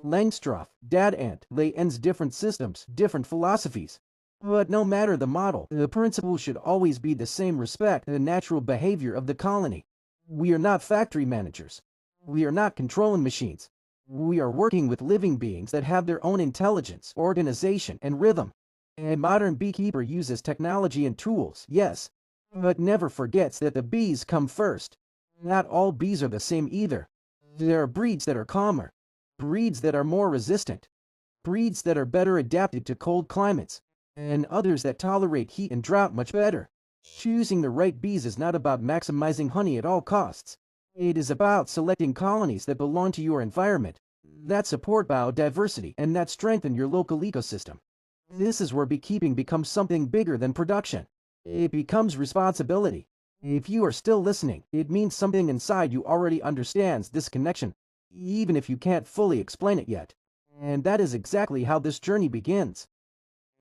Langstroth, dad ant, lay ends, different systems, different philosophies. But no matter the model, the principle should always be the same: respect the natural behavior of the colony. We are not factory managers. We are not controlling machines. We are working with living beings that have their own intelligence, organization, and rhythm. A modern beekeeper uses technology and tools, yes, but never forgets that the bees come first. Not all bees are the same either. There are breeds that are calmer, breeds that are more resistant, breeds that are better adapted to cold climates, and others that tolerate heat and drought much better. Choosing the right bees is not about maximizing honey at all costs. It is about selecting colonies that belong to your environment, that support biodiversity, and that strengthen your local ecosystem. This is where beekeeping becomes something bigger than production. It becomes responsibility. If you are still listening, it means something inside you already understands this connection, even if you can't fully explain it yet. And that is exactly how this journey begins.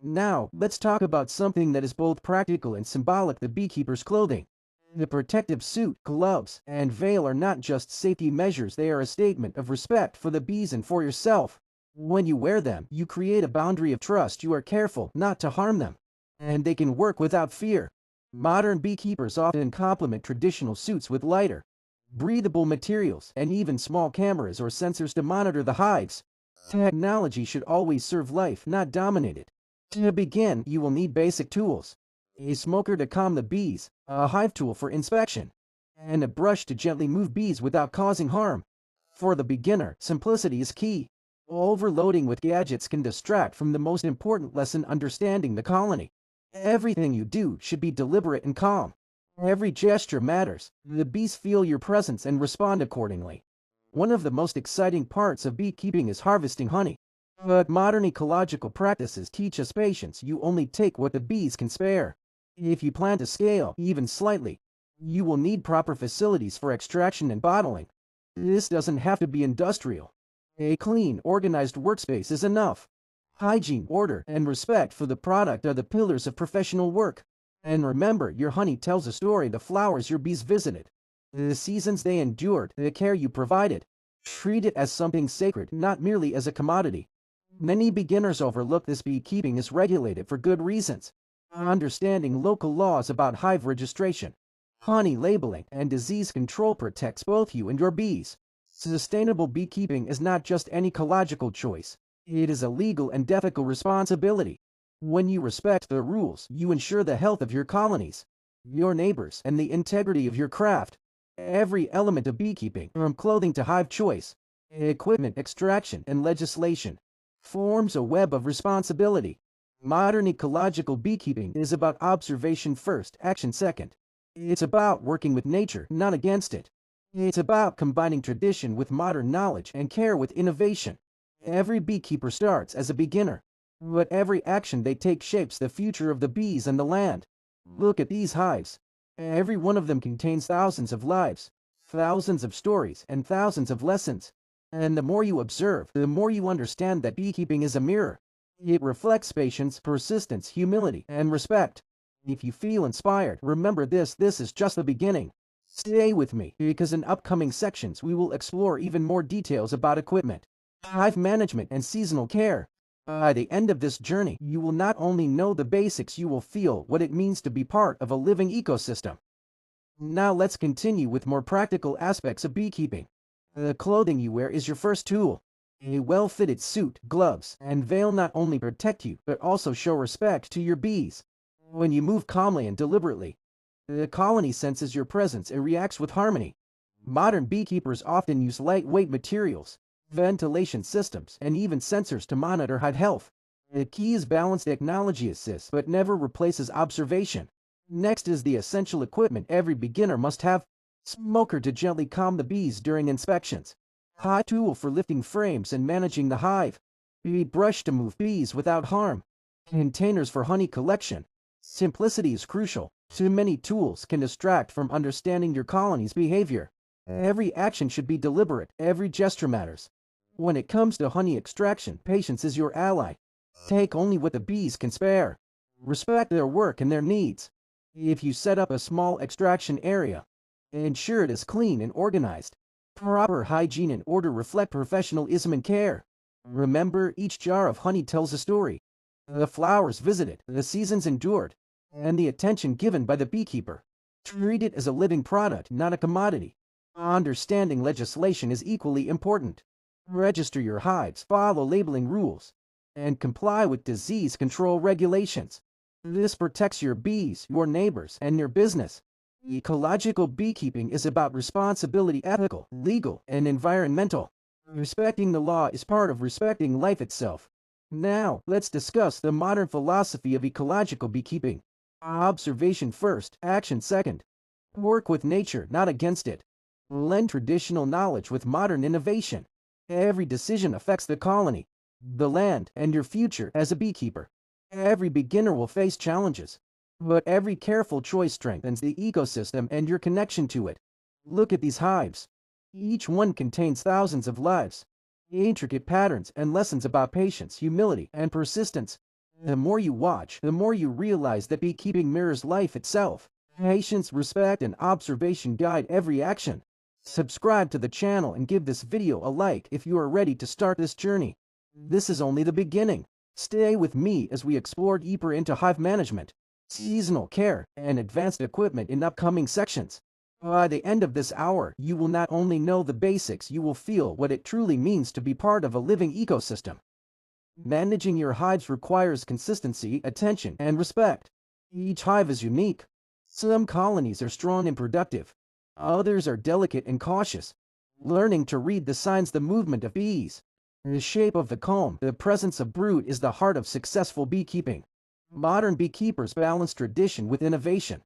Now, let's talk about something that is both practical and symbolic: the beekeeper's clothing. The protective suit, gloves, and veil are not just safety measures, they are a statement of respect for the bees and for yourself. When you wear them, you create a boundary of trust. You are careful not to harm them, and they can work without fear. Modern beekeepers often complement traditional suits with lighter, breathable materials and even small cameras or sensors to monitor the hives. Technology should always serve life, not dominate it. To begin, you will need basic tools: a smoker to calm the bees, a hive tool for inspection, and a brush to gently move bees without causing harm. For the beginner, simplicity is key. Overloading with gadgets can distract from the most important lesson: understanding the colony. Everything you do should be deliberate and calm. Every gesture matters. The bees feel your presence and respond accordingly. One of the most exciting parts of beekeeping is harvesting honey. But modern ecological practices teach us patience. You only take what the bees can spare. If you plan to scale, even slightly, you will need proper facilities for extraction and bottling. This doesn't have to be industrial. A clean, organized workspace is enough. Hygiene, order, and respect for the product are the pillars of professional work. And remember, your honey tells a story: the flowers your bees visited, the seasons they endured, the care you provided. Treat it as something sacred, not merely as a commodity. Many beginners overlook this. Beekeeping is regulated for good reasons. Understanding local laws about hive registration, honey labeling, and disease control protects both you and your bees. Sustainable beekeeping is not just an ecological choice. It is a legal and ethical responsibility. When you respect the rules, you ensure the health of your colonies, your neighbors, and the integrity of your craft. Every element of beekeeping, from clothing to hive choice, equipment, extraction, and legislation, forms a web of responsibility. Modern ecological beekeeping is about observation first, action second. It's about working with nature, not against it. It's about combining tradition with modern knowledge and care with innovation. Every beekeeper starts as a beginner, but every action they take shapes the future of the bees and the land. Look at these hives. Every one of them contains thousands of lives, thousands of stories, and thousands of lessons. And the more you observe, the more you understand that beekeeping is a mirror. It reflects patience, persistence, humility, and respect. If you feel inspired, remember this is just the beginning. Stay with me, because in upcoming sections we will explore even more details about equipment, hive management, and seasonal care. By the end of this journey, you will not only know the basics, you will feel what it means to be part of a living ecosystem. Now let's continue with more practical aspects of beekeeping. The clothing you wear is your first tool. A well-fitted suit, gloves, and veil not only protect you, but also show respect to your bees. When you move calmly and deliberately, the colony senses your presence and reacts with harmony. Modern beekeepers often use lightweight materials, ventilation systems, and even sensors to monitor hive health. The key is balance. Technology assists, but never replaces observation. Next is the essential equipment every beginner must have: smoker to gently calm the bees during inspections, hive tool for lifting frames and managing the hive, bee brush to move bees without harm, containers for honey collection. Simplicity is crucial. Too many tools can distract from understanding your colony's behavior. Every action should be deliberate. Every gesture matters. When it comes to honey extraction, patience is your ally. Take only what the bees can spare. Respect their work and their needs. If you set up a small extraction area, ensure it is clean and organized. Proper hygiene and order reflect professionalism and care. Remember, each jar of honey tells a story: the flowers visited, the seasons endured, and the attention given by the beekeeper. Treat it as a living product, not a commodity. Understanding legislation is equally important. Register your hives, follow labeling rules, and comply with disease control regulations. This protects your bees, your neighbors, and your business. Ecological beekeeping is about responsibility: ethical, legal, and environmental. Respecting the law is part of respecting life itself. Now, let's discuss the modern philosophy of ecological beekeeping. Observation first, action second. Work with nature, not against it. Blend traditional knowledge with modern innovation. Every decision affects the colony, the land, and your future as a beekeeper. Every beginner will face challenges, but every careful choice strengthens the ecosystem and your connection to it. Look at these hives. Each one contains thousands of lives, intricate patterns, and lessons about patience, humility, and persistence. The more you watch, the more you realize that beekeeping mirrors life itself. Patience, respect, and observation guide every action. Subscribe to the channel and give this video a like if you are ready to start this journey. This is only the beginning. Stay with me as we explore deeper into hive management, seasonal care, and advanced equipment in upcoming sections. By the end of this hour, you will not only know the basics, you will feel what it truly means to be part of a living ecosystem. Managing your hives requires consistency, attention, and respect. Each hive is unique. Some colonies are strong and productive. Others are delicate and cautious. Learning to read the signs, the movement of bees, the shape of the comb, the presence of brood is the heart of successful beekeeping. Modern beekeepers balance tradition with innovation.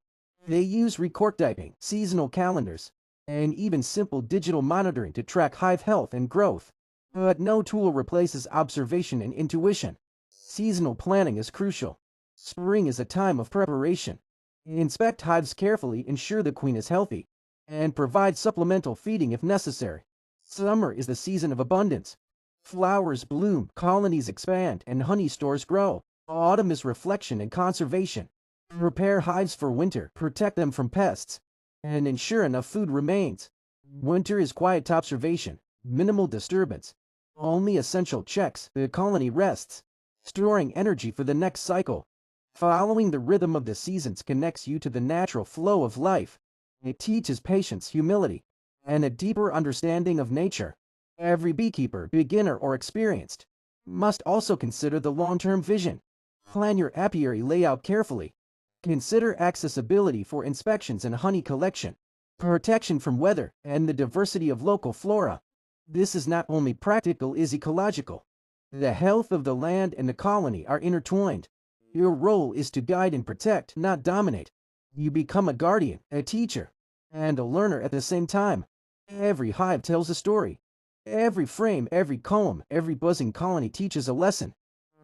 They use record typing, seasonal calendars, and even simple digital monitoring to track hive health and growth. But no tool replaces observation and intuition. Seasonal planning is crucial. Spring is a time of preparation. Inspect hives carefully, ensure the queen is healthy, and provide supplemental feeding if necessary. Summer is the season of abundance. Flowers bloom, colonies expand, and honey stores grow. Autumn is reflection and conservation. Prepare hives for winter, protect them from pests, and ensure enough food remains. Winter is quiet observation, minimal disturbance, only essential checks, the colony rests, storing energy for the next cycle. Following the rhythm of the seasons connects you to the natural flow of life. It teaches patience, humility, and a deeper understanding of nature. Every beekeeper, beginner or experienced, must also consider the long-term vision. Plan your apiary layout carefully. Consider accessibility for inspections and honey collection, protection from weather, and the diversity of local flora. This is not only practical, it is ecological. The health of the land and the colony are intertwined. Your role is to guide and protect, not dominate. You become a guardian, a teacher, and a learner at the same time. Every hive tells a story. Every frame, every comb, every buzzing colony teaches a lesson.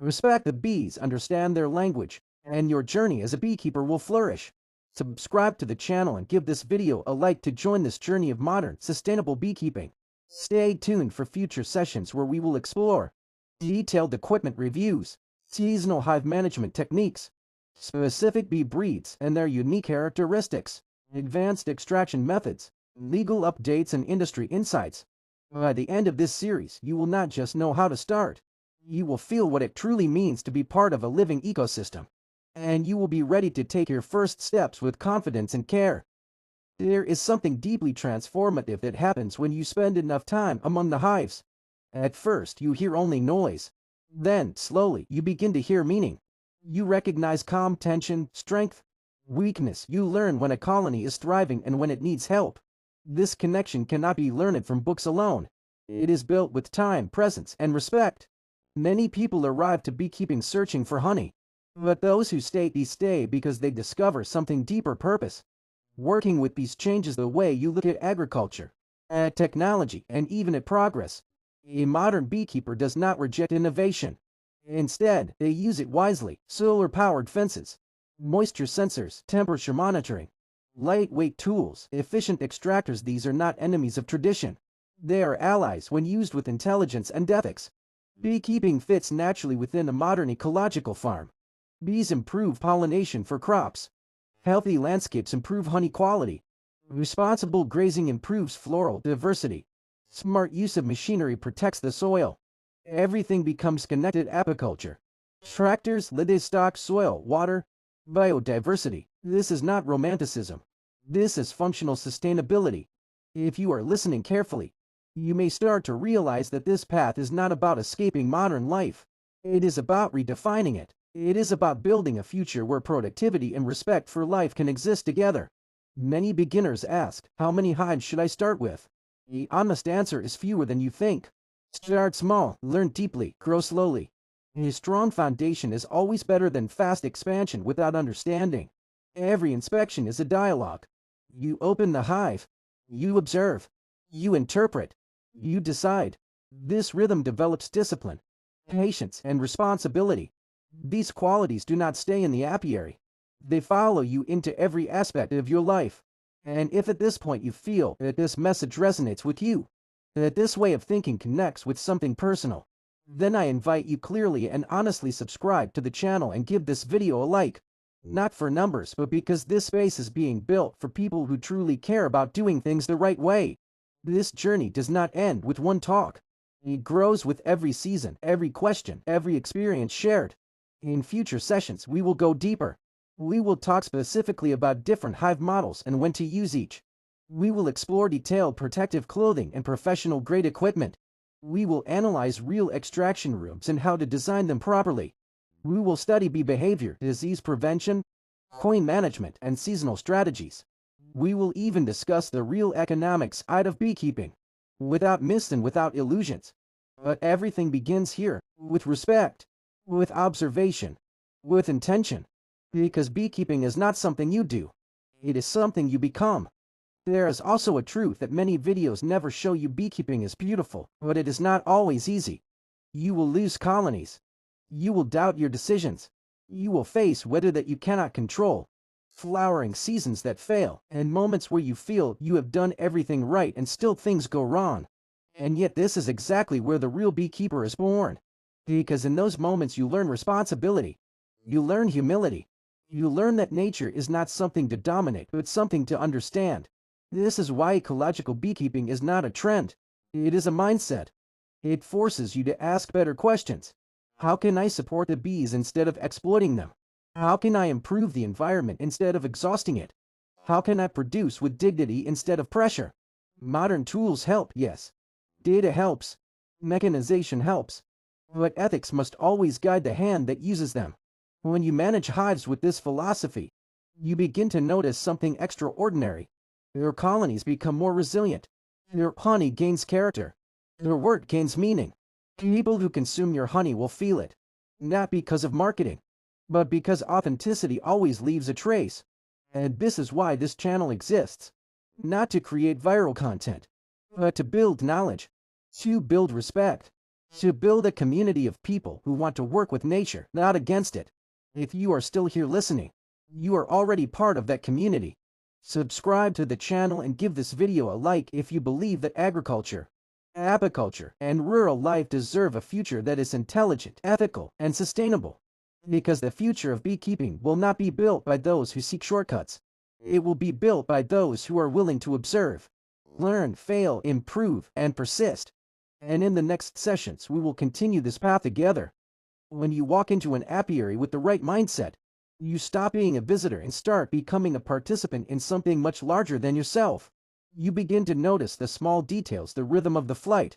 Respect the bees, understand their language, and your journey as a beekeeper will flourish. Subscribe to the channel and give this video a like to join this journey of modern, sustainable beekeeping. Stay tuned for future sessions where we will explore detailed equipment reviews, seasonal hive management techniques, specific bee breeds and their unique characteristics, advanced extraction methods, legal updates, and industry insights. By the end of this series, you will not just know how to start. You will feel what it truly means to be part of a living ecosystem. And you will be ready to take your first steps with confidence and care. There is something deeply transformative that happens when you spend enough time among the hives. At first, you hear only noise. Then, slowly, you begin to hear meaning. You recognize calm, tension, strength, weakness. You learn when a colony is thriving and when it needs help. This connection cannot be learned from books alone. It is built with time, presence, and respect. Many people arrive to beekeeping searching for honey. But those who stay because they discover something deeper: purpose. Working with bees changes the way you look at agriculture, at technology, and even at progress. A modern beekeeper does not reject innovation. Instead, they use it wisely. Solar-powered fences, moisture sensors, temperature monitoring, lightweight tools, efficient extractors. These are not enemies of tradition. They are allies when used with intelligence and ethics. Beekeeping fits naturally within a modern ecological farm. Bees improve pollination for crops. Healthy landscapes improve honey quality. Responsible grazing improves floral diversity. Smart use of machinery protects the soil. Everything becomes connected. Apiculture, tractors, livestock, soil, water, biodiversity. This is not romanticism. This is functional sustainability. If you are listening carefully, you may start to realize that this path is not about escaping modern life. It is about redefining it. It is about building a future where productivity and respect for life can exist together. Many beginners ask, how many hives should I start with? The honest answer is fewer than you think. Start small, learn deeply, grow slowly. A strong foundation is always better than fast expansion without understanding. Every inspection is a dialogue. You open the hive. You observe. You interpret. You decide. This rhythm develops discipline, patience, and responsibility. These qualities do not stay in the apiary. They follow you into every aspect of your life. And if at this point you feel that this message resonates with you, that this way of thinking connects with something personal, then I invite you clearly and honestly subscribe to the channel and give this video a like. Not for numbers, but because this space is being built for people who truly care about doing things the right way. This journey does not end with one talk. It grows with every season, every question, every experience shared. In future sessions, we will go deeper. We will talk specifically about different hive models and when to use each. We will explore detailed protective clothing and professional-grade equipment. We will analyze real extraction rooms and how to design them properly. We will study bee behavior, disease prevention, queen management, and seasonal strategies. We will even discuss the real economics side of beekeeping, without myths and without illusions. But everything begins here, with respect, with observation, with intention. Because beekeeping is not something you do. It is something you become. There is also a truth that many videos never show you: beekeeping is beautiful, but it is not always easy. You will lose colonies. You will doubt your decisions. You will face weather that you cannot control, flowering seasons that fail, and moments where you feel you have done everything right and still things go wrong. And yet this is exactly where the real beekeeper is born. Because in those moments you learn responsibility. You learn humility. You learn that nature is not something to dominate, but something to understand. This is why ecological beekeeping is not a trend. It is a mindset. It forces you to ask better questions. How can I support the bees instead of exploiting them? How can I improve the environment instead of exhausting it? How can I produce with dignity instead of pressure? Modern tools help, yes. Data helps. Mechanization helps. But ethics must always guide the hand that uses them. When you manage hives with this philosophy, you begin to notice something extraordinary. Your colonies become more resilient. Your honey gains character. Your work gains meaning. People who consume your honey will feel it. Not because of marketing, but because authenticity always leaves a trace. And this is why this channel exists. Not to create viral content, but to build knowledge, to build respect, to build a community of people who want to work with nature, not against it. If you are still here listening, you are already part of that community. Subscribe to the channel and give this video a like if you believe that agriculture, apiculture, and rural life deserve a future that is intelligent, ethical, and sustainable. Because the future of beekeeping will not be built by those who seek shortcuts. It will be built by those who are willing to observe, learn, fail, improve, and persist. And in the next sessions, we will continue this path together. When you walk into an apiary with the right mindset, you stop being a visitor and start becoming a participant in something much larger than yourself. You begin to notice the small details, the rhythm of the flight,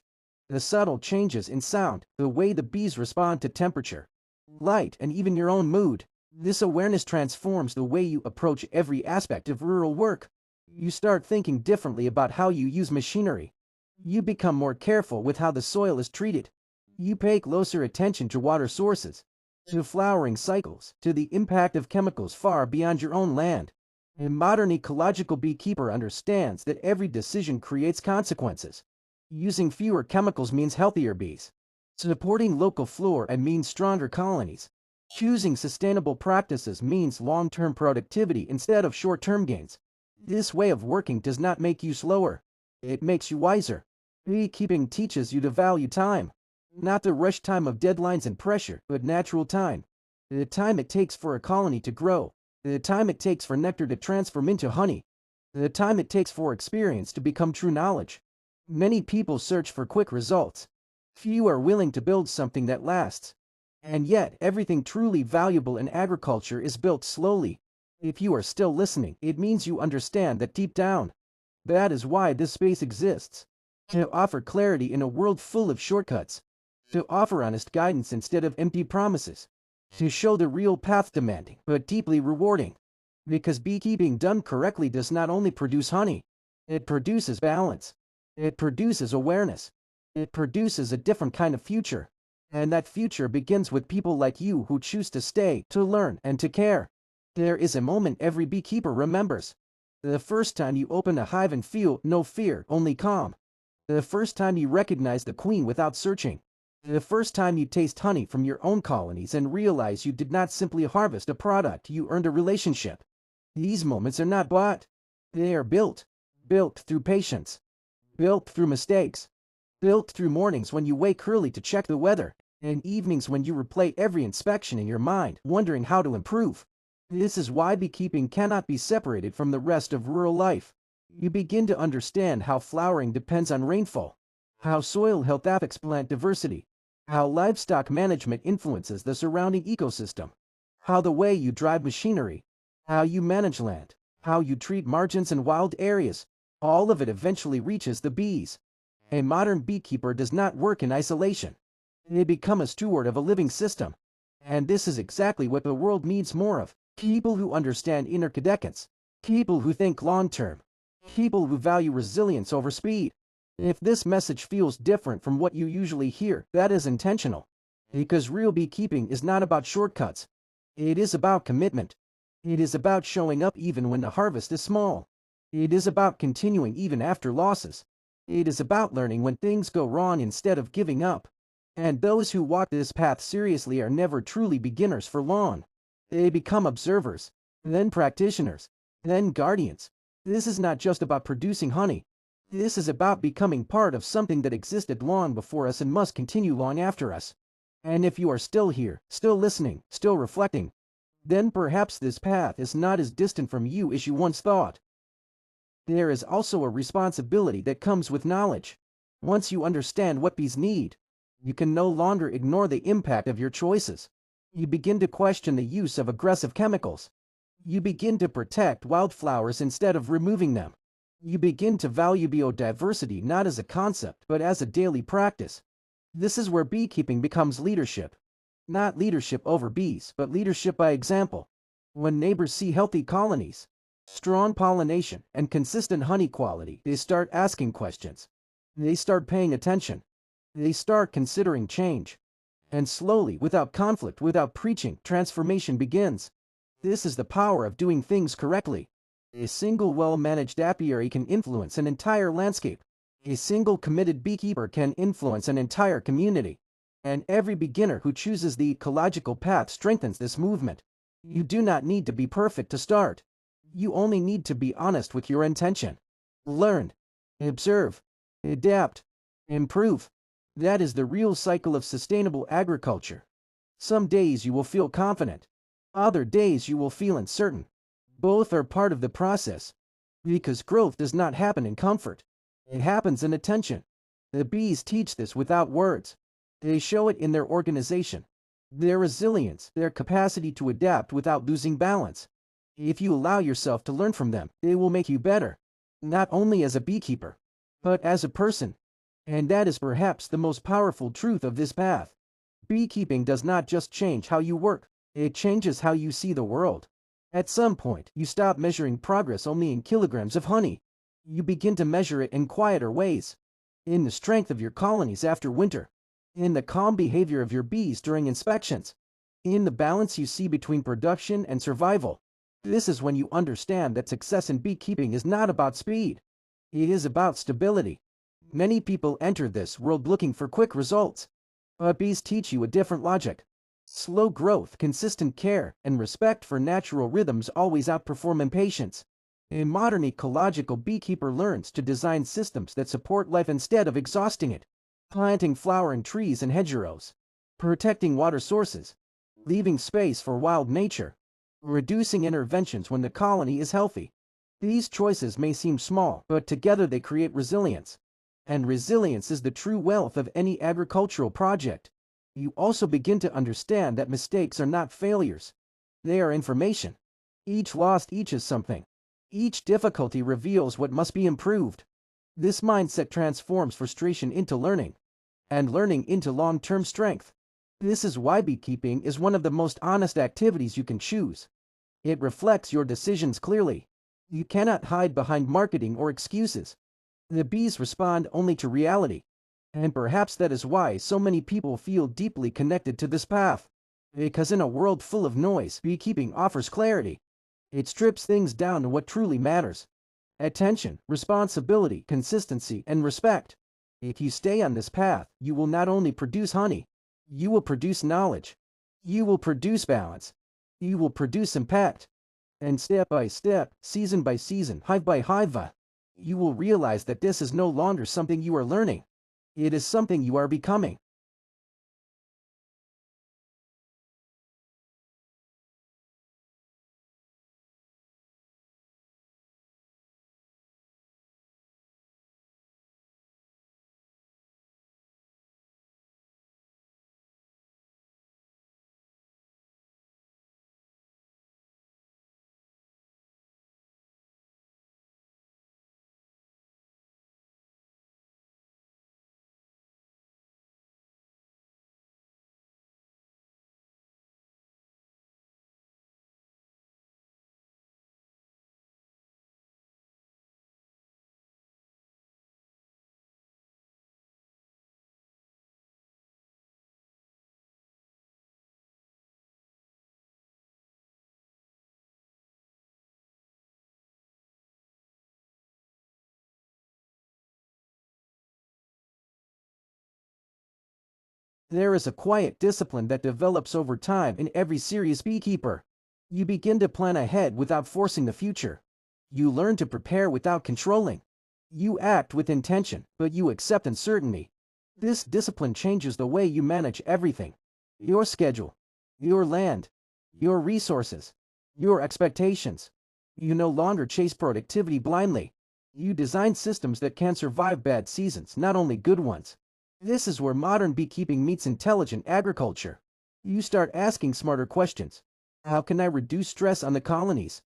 the subtle changes in sound, the way the bees respond to temperature, light, and even your own mood. This awareness transforms the way you approach every aspect of rural work. You start thinking differently about how you use machinery. You become more careful with how the soil is treated. You pay closer attention to water sources, to flowering cycles, to the impact of chemicals far beyond your own land. A modern ecological beekeeper understands that every decision creates consequences. Using fewer chemicals means healthier bees. Supporting local flora means stronger colonies. Choosing sustainable practices means long-term productivity instead of short-term gains. This way of working does not make you slower. It makes you wiser. Beekeeping teaches you to value time. Not the rush time of deadlines and pressure, but natural time. The time it takes for a colony to grow. The time it takes for nectar to transform into honey. The time it takes for experience to become true knowledge. Many people search for quick results. Few are willing to build something that lasts. And yet, everything truly valuable in agriculture is built slowly. If you are still listening, it means you understand that deep down. That is why this space exists. To offer clarity in a world full of shortcuts. To offer honest guidance instead of empty promises. To show the real path, demanding but deeply rewarding. Because beekeeping done correctly does not only produce honey. It produces balance. It produces awareness. It produces a different kind of future. And that future begins with people like you who choose to stay, to learn, and to care. There is a moment every beekeeper remembers. The first time you open a hive and feel no fear, only calm. The first time you recognize the queen without searching. The first time you taste honey from your own colonies and realize you did not simply harvest a product, you earned a relationship. These moments are not bought. They are built. Built through patience. Built through mistakes. Built through mornings when you wake early to check the weather, and evenings when you replay every inspection in your mind, wondering how to improve. This is why beekeeping cannot be separated from the rest of rural life. You begin to understand how flowering depends on rainfall, how soil health affects plant diversity, how livestock management influences the surrounding ecosystem, how the way you drive machinery, how you manage land, how you treat margins and wild areas, all of it eventually reaches the bees. A modern beekeeper does not work in isolation. They become a steward of a living system. And this is exactly what the world needs more of. People who understand interdependence. People who think long-term. People who value resilience over speed. If this message feels different from what you usually hear, that is intentional. Because real beekeeping is not about shortcuts. It is about commitment. It is about showing up even when the harvest is small. It is about continuing even after losses. It is about learning when things go wrong instead of giving up. And those who walk this path seriously are never truly beginners for long. They become observers, then practitioners, then guardians. This is not just about producing honey. This is about becoming part of something that existed long before us and must continue long after us. And if you are still here, still listening, still reflecting, then perhaps this path is not as distant from you as you once thought. There is also a responsibility that comes with knowledge. Once you understand what bees need, you can no longer ignore the impact of your choices. You begin to question the use of aggressive chemicals. You begin to protect wildflowers instead of removing them. You begin to value biodiversity not as a concept but as a daily practice. This is where beekeeping becomes leadership. Not leadership over bees, but leadership by example. When neighbors see healthy colonies, strong pollination, and consistent honey quality, they start asking questions. They start paying attention. They start considering change. And slowly, without conflict, without preaching, transformation begins. This is the power of doing things correctly. A single well-managed apiary can influence an entire landscape. A single committed beekeeper can influence an entire community. And every beginner who chooses the ecological path strengthens this movement. You do not need to be perfect to start. You only need to be honest with your intention. Learn, observe, adapt, improve. That is the real cycle of sustainable agriculture. Some days you will feel confident. Other days you will feel uncertain. Both are part of the process. Because growth does not happen in comfort. It happens in attention. The bees teach this without words. They show it in their organization, their resilience, their capacity to adapt without losing balance. If you allow yourself to learn from them, they will make you better. Not only as a beekeeper, but as a person. And that is perhaps the most powerful truth of this path. Beekeeping does not just change how you work, it changes how you see the world. At some point, you stop measuring progress only in kilograms of honey. You begin to measure it in quieter ways. In the strength of your colonies after winter. In the calm behavior of your bees during inspections. In the balance you see between production and survival. This is when you understand that success in beekeeping is not about speed. It is about stability. Many people enter this world looking for quick results. But bees teach you a different logic. Slow growth, consistent care, and respect for natural rhythms always outperform impatience. A modern ecological beekeeper learns to design systems that support life instead of exhausting it. Planting flowering trees and hedgerows. Protecting water sources. Leaving space for wild nature. Reducing interventions when the colony is healthy. These choices may seem small, but together they create resilience. And resilience is the true wealth of any agricultural project. You also begin to understand that mistakes are not failures. They are information. Each loss teaches something. Each difficulty reveals what must be improved. This mindset transforms frustration into learning, and learning into long-term strength. This is why beekeeping is one of the most honest activities you can choose. It reflects your decisions clearly. You cannot hide behind marketing or excuses. The bees respond only to reality. And perhaps that is why so many people feel deeply connected to this path. Because in a world full of noise, beekeeping offers clarity. It strips things down to what truly matters: attention, responsibility, consistency, and respect. If you stay on this path, you will not only produce honey, you will produce knowledge, you will produce balance, you will produce impact. And step by step, season by season, hive by hive, you will realize that this is no longer something you are learning. It is something you are becoming. There is a quiet discipline that develops over time in every serious beekeeper. You begin to plan ahead without forcing the future. You learn to prepare without controlling. You act with intention, but you accept uncertainty. This discipline changes the way you manage everything: your schedule, your land, your resources, your expectations. You no longer chase productivity blindly. You design systems that can survive bad seasons, not only good ones. This is where modern beekeeping meets intelligent agriculture. You start asking smarter questions. How can I reduce stress on the colonies?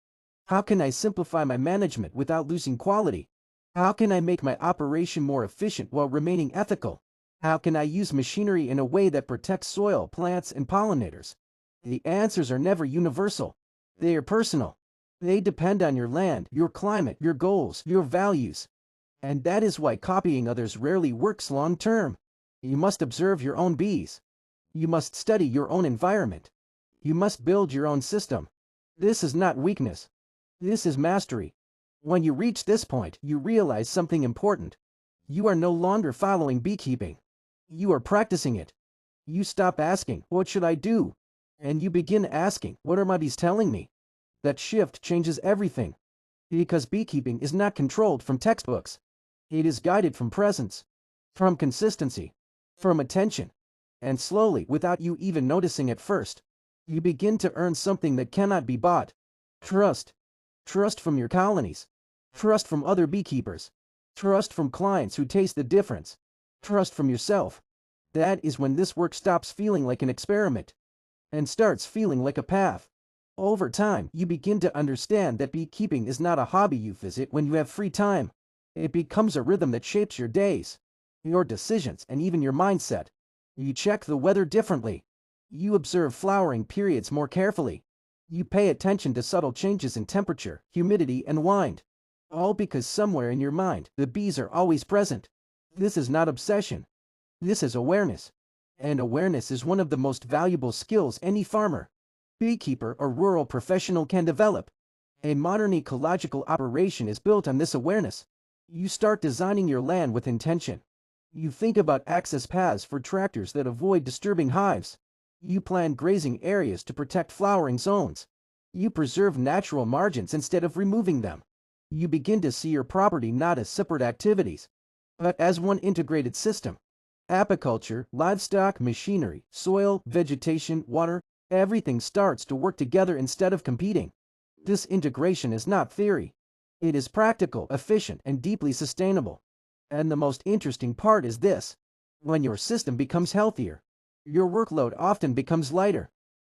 How can I simplify my management without losing quality? How can I make my operation more efficient while remaining ethical? How can I use machinery in a way that protects soil, plants, and pollinators? The answers are never universal. They are personal. They depend on your land, your climate, your goals, your values. And that is why copying others rarely works long term. You must observe your own bees. You must study your own environment. You must build your own system. This is not weakness. This is mastery. When you reach this point, you realize something important. You are no longer following beekeeping. You are practicing it. You stop asking, "What should I do?" And you begin asking, "What are my bees telling me?" That shift changes everything. Because beekeeping is not controlled from textbooks. It is guided from presence, from consistency, from attention. And slowly, without you even noticing at first, you begin to earn something that cannot be bought: trust. Trust from your colonies. Trust from other beekeepers. Trust from clients who taste the difference. Trust from yourself. That is when this work stops feeling like an experiment and starts feeling like a path. Over time, you begin to understand that beekeeping is not a hobby you visit when you have free time. It becomes a rhythm that shapes your days, your decisions, and even your mindset. You check the weather differently. You observe flowering periods more carefully. You pay attention to subtle changes in temperature, humidity, and wind. All because somewhere in your mind, the bees are always present. This is not obsession. This is awareness. And awareness is one of the most valuable skills any farmer, beekeeper, or rural professional can develop. A modern ecological operation is built on this awareness. You start designing your land with intention. You think about access paths for tractors that avoid disturbing hives. You plan grazing areas to protect flowering zones. You preserve natural margins instead of removing them. You begin to see your property not as separate activities, but as one integrated system. Apiculture, livestock, machinery, soil, vegetation, water, everything starts to work together instead of competing. This integration is not theory. It is practical, efficient, and deeply sustainable. And the most interesting part is this: when your system becomes healthier, your workload often becomes lighter.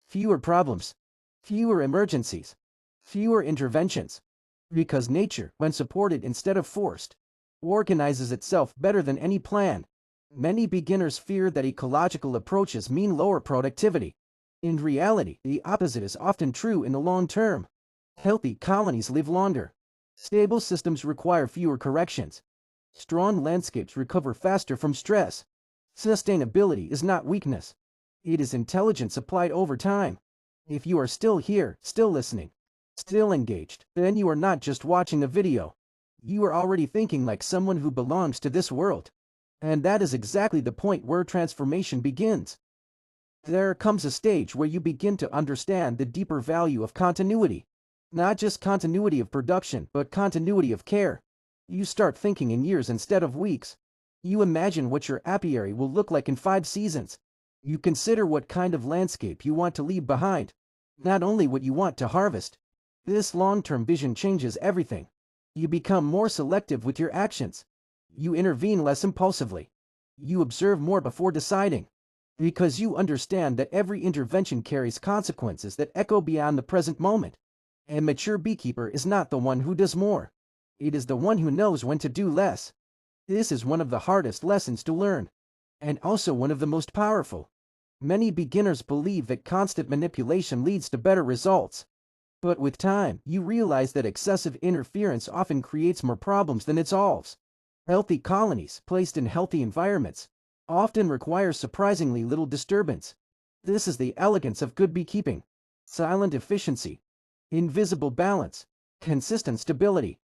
Fewer problems, fewer emergencies, fewer interventions. Because nature, when supported instead of forced, organizes itself better than any plan. Many beginners fear that ecological approaches mean lower productivity. In reality, the opposite is often true in the long term. Healthy colonies live longer. Stable systems require fewer corrections. Strong landscapes recover faster from stress. Sustainability is not weakness. It is intelligence applied over time. If you are still here, still listening, still engaged, then you are not just watching a video. You are already thinking like someone who belongs to this world. And that is exactly the point where transformation begins. There comes a stage where you begin to understand the deeper value of continuity. Not just continuity of production, but continuity of care. You start thinking in years instead of weeks. You imagine what your apiary will look like in 5 seasons. You consider what kind of landscape you want to leave behind. Not only what you want to harvest. This long-term vision changes everything. You become more selective with your actions. You intervene less impulsively. You observe more before deciding. Because you understand that every intervention carries consequences that echo beyond the present moment. A mature beekeeper is not the one who does more. It is the one who knows when to do less. This is one of the hardest lessons to learn. And also one of the most powerful. Many beginners believe that constant manipulation leads to better results. But with time, you realize that excessive interference often creates more problems than it solves. Healthy colonies, placed in healthy environments, often require surprisingly little disturbance. This is the elegance of good beekeeping. Silent efficiency, invisible balance, consistent stability.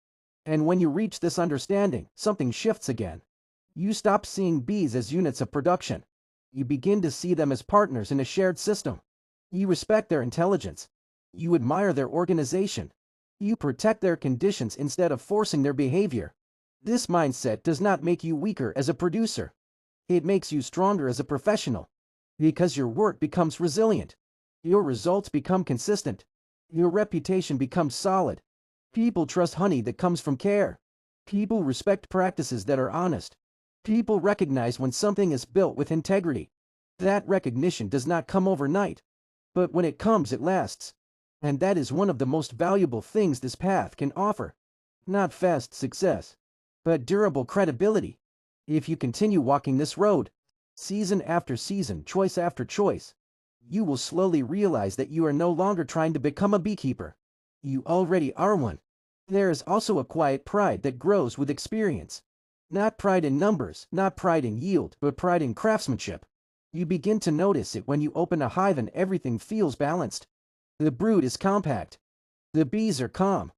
And when you reach this understanding, something shifts again. You stop seeing bees as units of production. You begin to see them as partners in a shared system. You respect their intelligence. You admire their organization. You protect their conditions instead of forcing their behavior. This mindset does not make you weaker as a producer. It makes you stronger as a professional. Because your work becomes resilient. Your results become consistent. Your reputation becomes solid. People trust honey that comes from care. People respect practices that are honest. People recognize when something is built with integrity. That recognition does not come overnight. But when it comes, it lasts. And that is one of the most valuable things this path can offer. Not fast success, but durable credibility. If you continue walking this road, season after season, choice after choice, you will slowly realize that you are no longer trying to become a beekeeper. You already are one. There is also a quiet pride that grows with experience. Not pride in numbers, not pride in yield, but pride in craftsmanship. You begin to notice it when you open a hive and everything feels balanced. The brood is compact. The bees are calm.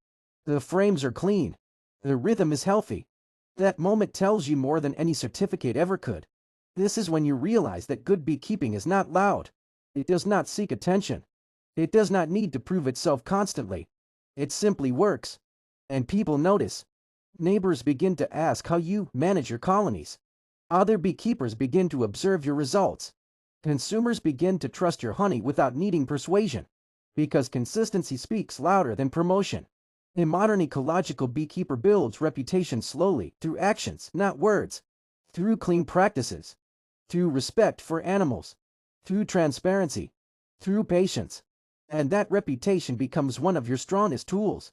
The frames are clean. The rhythm is healthy. That moment tells you more than any certificate ever could. This is when you realize that good beekeeping is not loud. It does not seek attention. It does not need to prove itself constantly. It simply works. And people notice. Neighbors begin to ask how you manage your colonies. Other beekeepers begin to observe your results. Consumers begin to trust your honey without needing persuasion. Because consistency speaks louder than promotion. A modern ecological beekeeper builds reputation slowly, through actions, not words. Through clean practices. Through respect for animals. Through transparency. Through patience. And that reputation becomes one of your strongest tools.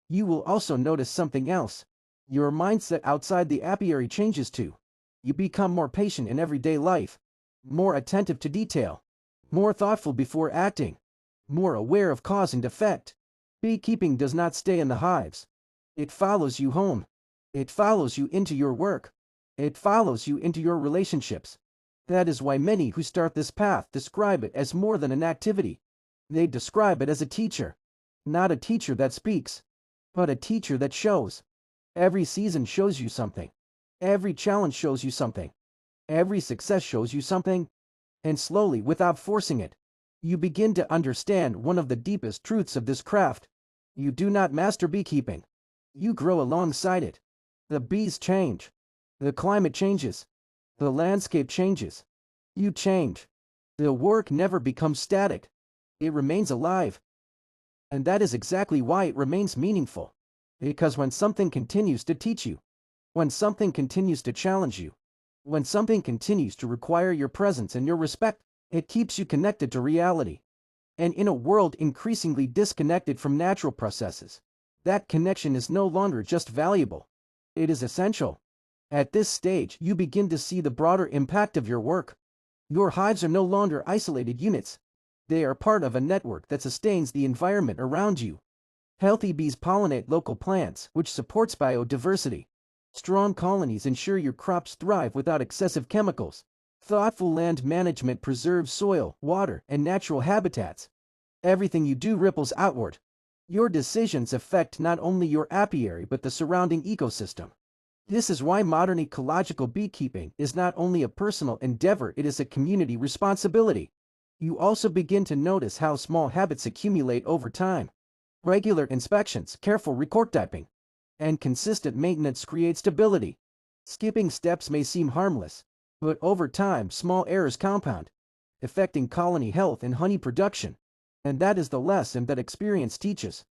You will also notice something else. Your mindset outside the apiary changes too. You become more patient in everyday life. More attentive to detail. More thoughtful before acting. More aware of cause and effect. Beekeeping does not stay in the hives. It follows you home. It follows you into your work. It follows you into your relationships. That is why many who start this path describe it as more than an activity. They describe it as a teacher. Not a teacher that speaks, but a teacher that shows. Every season shows you something. Every challenge shows you something. Every success shows you something. And slowly, without forcing it, you begin to understand one of the deepest truths of this craft. You do not master beekeeping. You grow alongside it. The bees change. The climate changes. The landscape changes. You change. The work never becomes static. It remains alive. And that is exactly why it remains meaningful. Because when something continues to teach you, when something continues to challenge you, when something continues to require your presence and your respect, it keeps you connected to reality. And in a world increasingly disconnected from natural processes, that connection is no longer just valuable. It is essential. At this stage, you begin to see the broader impact of your work. Your hives are no longer isolated units. They are part of a network that sustains the environment around you. Healthy bees pollinate local plants, which supports biodiversity. Strong colonies ensure your crops thrive without excessive chemicals. Thoughtful land management preserves soil, water, and natural habitats. Everything you do ripples outward. Your decisions affect not only your apiary but the surrounding ecosystem. This is why modern ecological beekeeping is not only a personal endeavor, it is a community responsibility. You also begin to notice how small habits accumulate over time. Regular inspections, careful record typing, and consistent maintenance create stability. Skipping steps may seem harmless, but over time small errors compound, affecting colony health and honey production. And that is the lesson that experience teaches.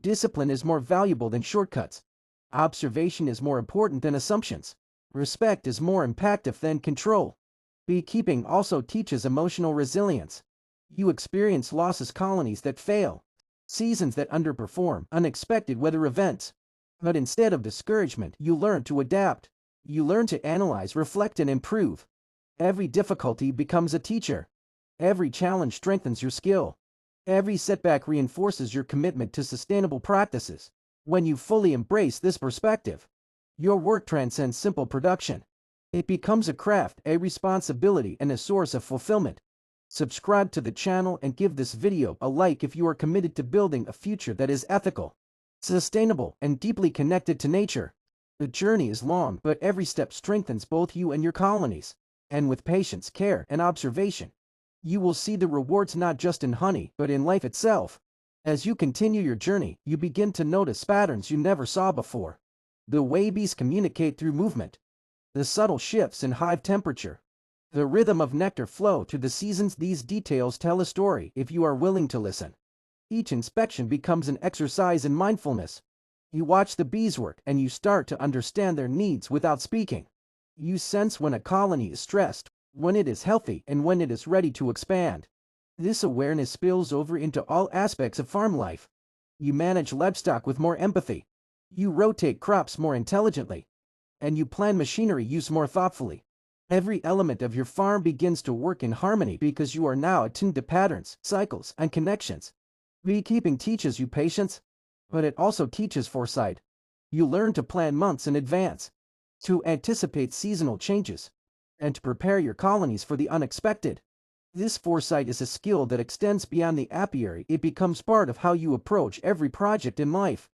Discipline is more valuable than shortcuts. Observation is more important than assumptions. Respect is more impactful than control. Beekeeping also teaches emotional resilience. You experience losses, colonies that fail, seasons that underperform, unexpected weather events. But instead of discouragement, you learn to adapt. You learn to analyze, reflect, and improve. Every difficulty becomes a teacher. Every challenge strengthens your skill. Every setback reinforces your commitment to sustainable practices. When you fully embrace this perspective, your work transcends simple production. It becomes a craft, a responsibility, and a source of fulfillment. Subscribe to the channel and give this video a like if you are committed to building a future that is ethical, sustainable, and deeply connected to nature. The journey is long, but every step strengthens both you and your colonies. And with patience, care, and observation, you will see the rewards not just in honey, but in life itself. As you continue your journey, you begin to notice patterns you never saw before. The way bees communicate through movement, the subtle shifts in hive temperature, the rhythm of nectar flow through the seasons. These details tell a story if you are willing to listen. Each inspection becomes an exercise in mindfulness. You watch the bees work and you start to understand their needs without speaking. You sense when a colony is stressed, when it is healthy, and when it is ready to expand. This awareness spills over into all aspects of farm life. You manage livestock with more empathy. You rotate crops more intelligently. And you plan machinery use more thoughtfully. Every element of your farm begins to work in harmony because you are now attuned to patterns, cycles, and connections. Beekeeping teaches you patience, but it also teaches foresight. You learn to plan months in advance, to anticipate seasonal changes, and to prepare your colonies for the unexpected. This foresight is a skill that extends beyond the apiary. It becomes part of how you approach every project in life.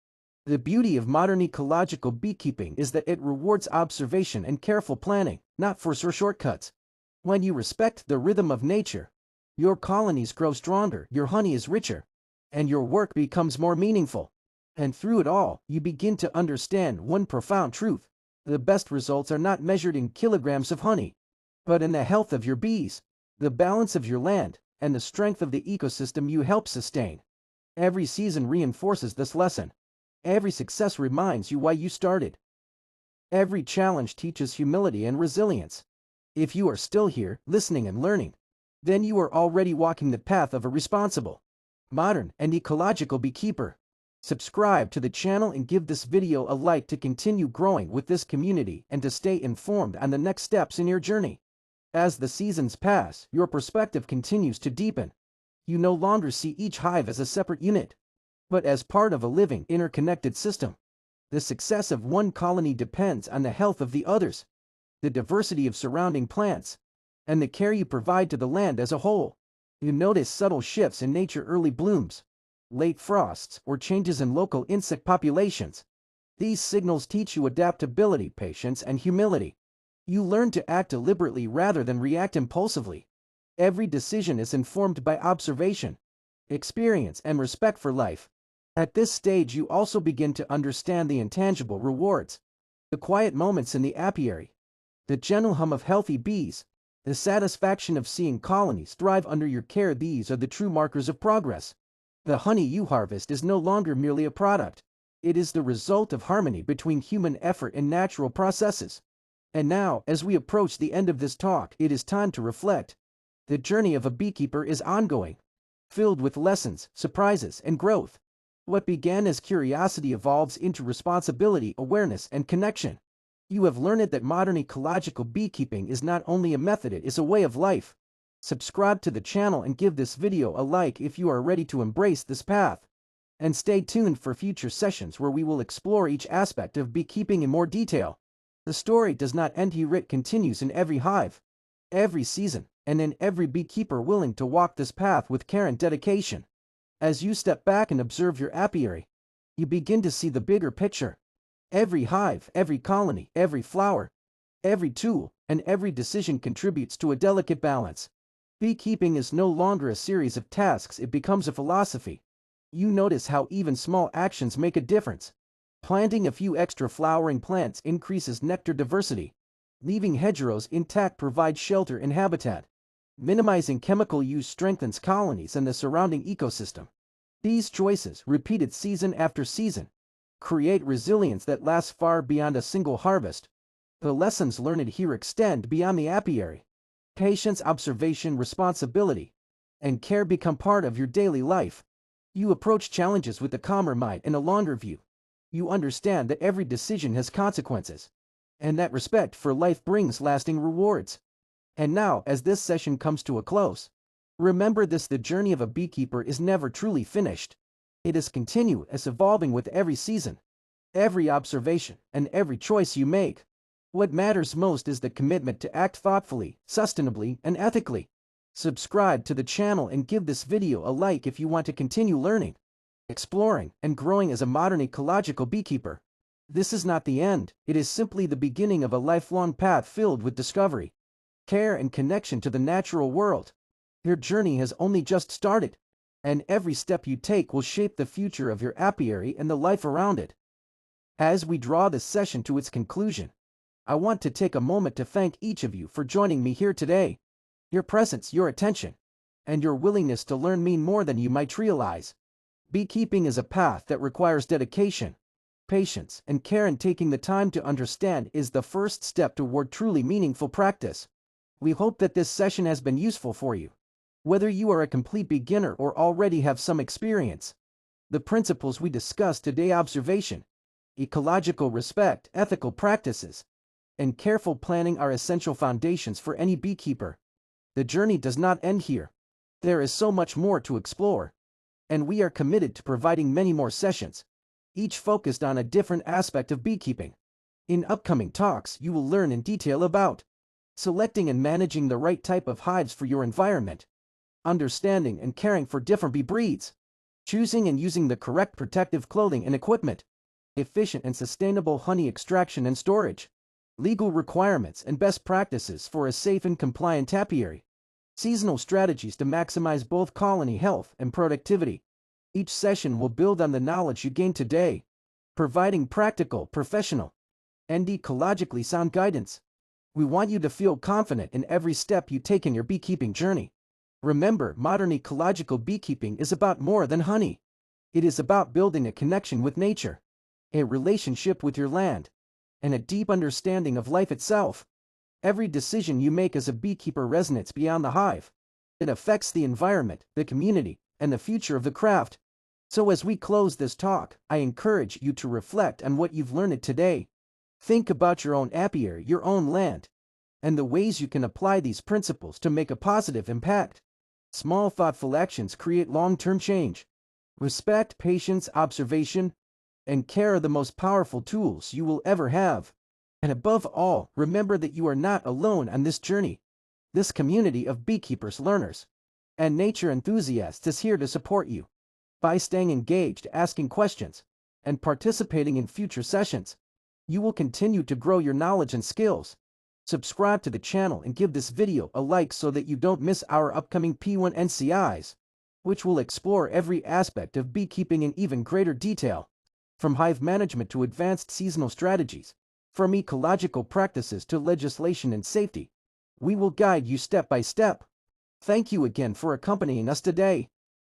The beauty of modern ecological beekeeping is that it rewards observation and careful planning, not for shortcuts. When you respect the rhythm of nature, your colonies grow stronger, your honey is richer, and your work becomes more meaningful. And through it all, you begin to understand one profound truth. The best results are not measured in kilograms of honey, but in the health of your bees, the balance of your land, and the strength of the ecosystem you help sustain. Every season reinforces this lesson. Every success reminds you why you started. Every challenge teaches humility and resilience. If you are still here, listening and learning, then you are already walking the path of a responsible, modern, and ecological beekeeper. Subscribe to the channel and give this video a like to continue growing with this community and to stay informed on the next steps in your journey. As the seasons pass, your perspective continues to deepen. You no longer see each hive as a separate unit, but as part of a living, interconnected system. The success of one colony depends on the health of the others, the diversity of surrounding plants, and the care you provide to the land as a whole. You notice subtle shifts in nature, early blooms, late frosts, or changes in local insect populations. These signals teach you adaptability, patience, and humility. You learn to act deliberately rather than react impulsively. Every decision is informed by observation, experience, and respect for life. At this stage, you also begin to understand the intangible rewards, the quiet moments in the apiary, the gentle hum of healthy bees, the satisfaction of seeing colonies thrive under your care. These are the true markers of progress. The honey you harvest is no longer merely a product. It is the result of harmony between human effort and natural processes. And now, as we approach the end of this talk, it is time to reflect. The journey of a beekeeper is ongoing, filled with lessons, surprises, and growth. What began as curiosity evolves into responsibility, awareness, and connection. You have learned that modern ecological beekeeping is not only a method, it is a way of life. Subscribe to the channel and give this video a like if you are ready to embrace this path. And stay tuned for future sessions where we will explore each aspect of beekeeping in more detail. The story does not end here, it continues in every hive, every season, and in every beekeeper willing to walk this path with care and dedication. As you step back and observe your apiary, you begin to see the bigger picture. Every hive, every colony, every flower, every tool, and every decision contributes to a delicate balance. Beekeeping is no longer a series of tasks, it becomes a philosophy. You notice how even small actions make a difference. Planting a few extra flowering plants increases nectar diversity. Leaving hedgerows intact provides shelter and habitat. Minimizing chemical use strengthens colonies and the surrounding ecosystem. These choices, repeated season after season, create resilience that lasts far beyond a single harvest. The lessons learned here extend beyond the apiary. Patience, observation, responsibility, and care become part of your daily life. You approach challenges with a calmer mind and a longer view. You understand that every decision has consequences, and that respect for life brings lasting rewards. And now, as this session comes to a close, remember this: the journey of a beekeeper is never truly finished. It is continuous, evolving with every season, every observation, and every choice you make. What matters most is the commitment to act thoughtfully, sustainably, and ethically. Subscribe to the channel and give this video a like if you want to continue learning, exploring, and growing as a modern ecological beekeeper. This is not the end, it is simply the beginning of a lifelong path filled with discovery, care, and connection to the natural world. Your journey has only just started, and every step you take will shape the future of your apiary and the life around it. As we draw this session to its conclusion, I want to take a moment to thank each of you for joining me here today. Your presence, your attention, and your willingness to learn mean more than you might realize. Beekeeping is a path that requires dedication, patience, and care, and taking the time to understand is the first step toward truly meaningful practice. We hope that this session has been useful for you. Whether you are a complete beginner or already have some experience, the principles we discussed today, observation, ecological respect, ethical practices, and careful planning, are essential foundations for any beekeeper. The journey does not end here. There is so much more to explore, and we are committed to providing many more sessions, each focused on a different aspect of beekeeping. In upcoming talks, you will learn in detail about selecting and managing the right type of hives for your environment, understanding and caring for different bee breeds, choosing and using the correct protective clothing and equipment, efficient and sustainable honey extraction and storage, legal requirements and best practices for a safe and compliant apiary, seasonal strategies to maximize both colony health and productivity. Each session will build on the knowledge you gained today, providing practical, professional, and ecologically sound guidance. We want you to feel confident in every step you take in your beekeeping journey. Remember, modern ecological beekeeping is about more than honey. It is about building a connection with nature, a relationship with your land, and a deep understanding of life itself. Every decision you make as a beekeeper resonates beyond the hive. It affects the environment, the community, and the future of the craft. So as we close this talk, I encourage you to reflect on what you've learned today. Think about your own apiary, your own land, and the ways you can apply these principles to make a positive impact. Small, thoughtful actions create long-term change. Respect, patience, observation, and care are the most powerful tools you will ever have. And above all, remember that you are not alone on this journey. This community of beekeepers, learners, and nature enthusiasts is here to support you. By staying engaged, asking questions, and participating in future sessions, you will continue to grow your knowledge and skills. Subscribe to the channel and give this video a like so that you don't miss our upcoming P1 NCIs, which will explore every aspect of beekeeping in even greater detail. From hive management to advanced seasonal strategies, from ecological practices to legislation and safety, we will guide you step by step. Thank you again for accompanying us today.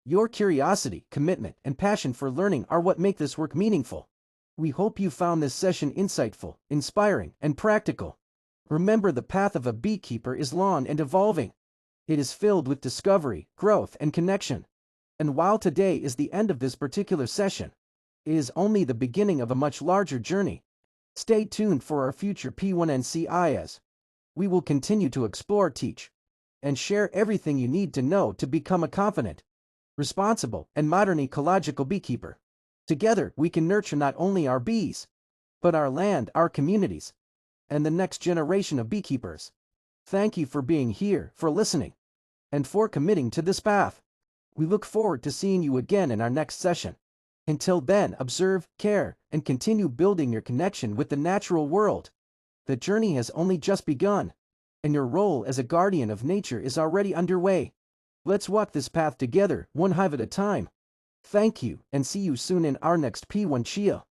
Your curiosity, commitment, and passion for learning are what make this work meaningful. We hope you found this session insightful, inspiring, and practical. Remember, the path of a beekeeper is long and evolving. It is filled with discovery, growth, and connection. And while today is the end of this particular session, it is only the beginning of a much larger journey. Stay tuned for our future P1NCIs. We will continue to explore, teach, and share everything you need to know to become a confident, responsible, and modern ecological beekeeper. Together, we can nurture not only our bees, but our land, our communities, and the next generation of beekeepers. Thank you for being here, for listening, and for committing to this path. We look forward to seeing you again in our next session. Until then, observe, care, and continue building your connection with the natural world. The journey has only just begun, and your role as a guardian of nature is already underway. Let's walk this path together, one hive at a time. Thank you, and see you soon in our next P1 Chia.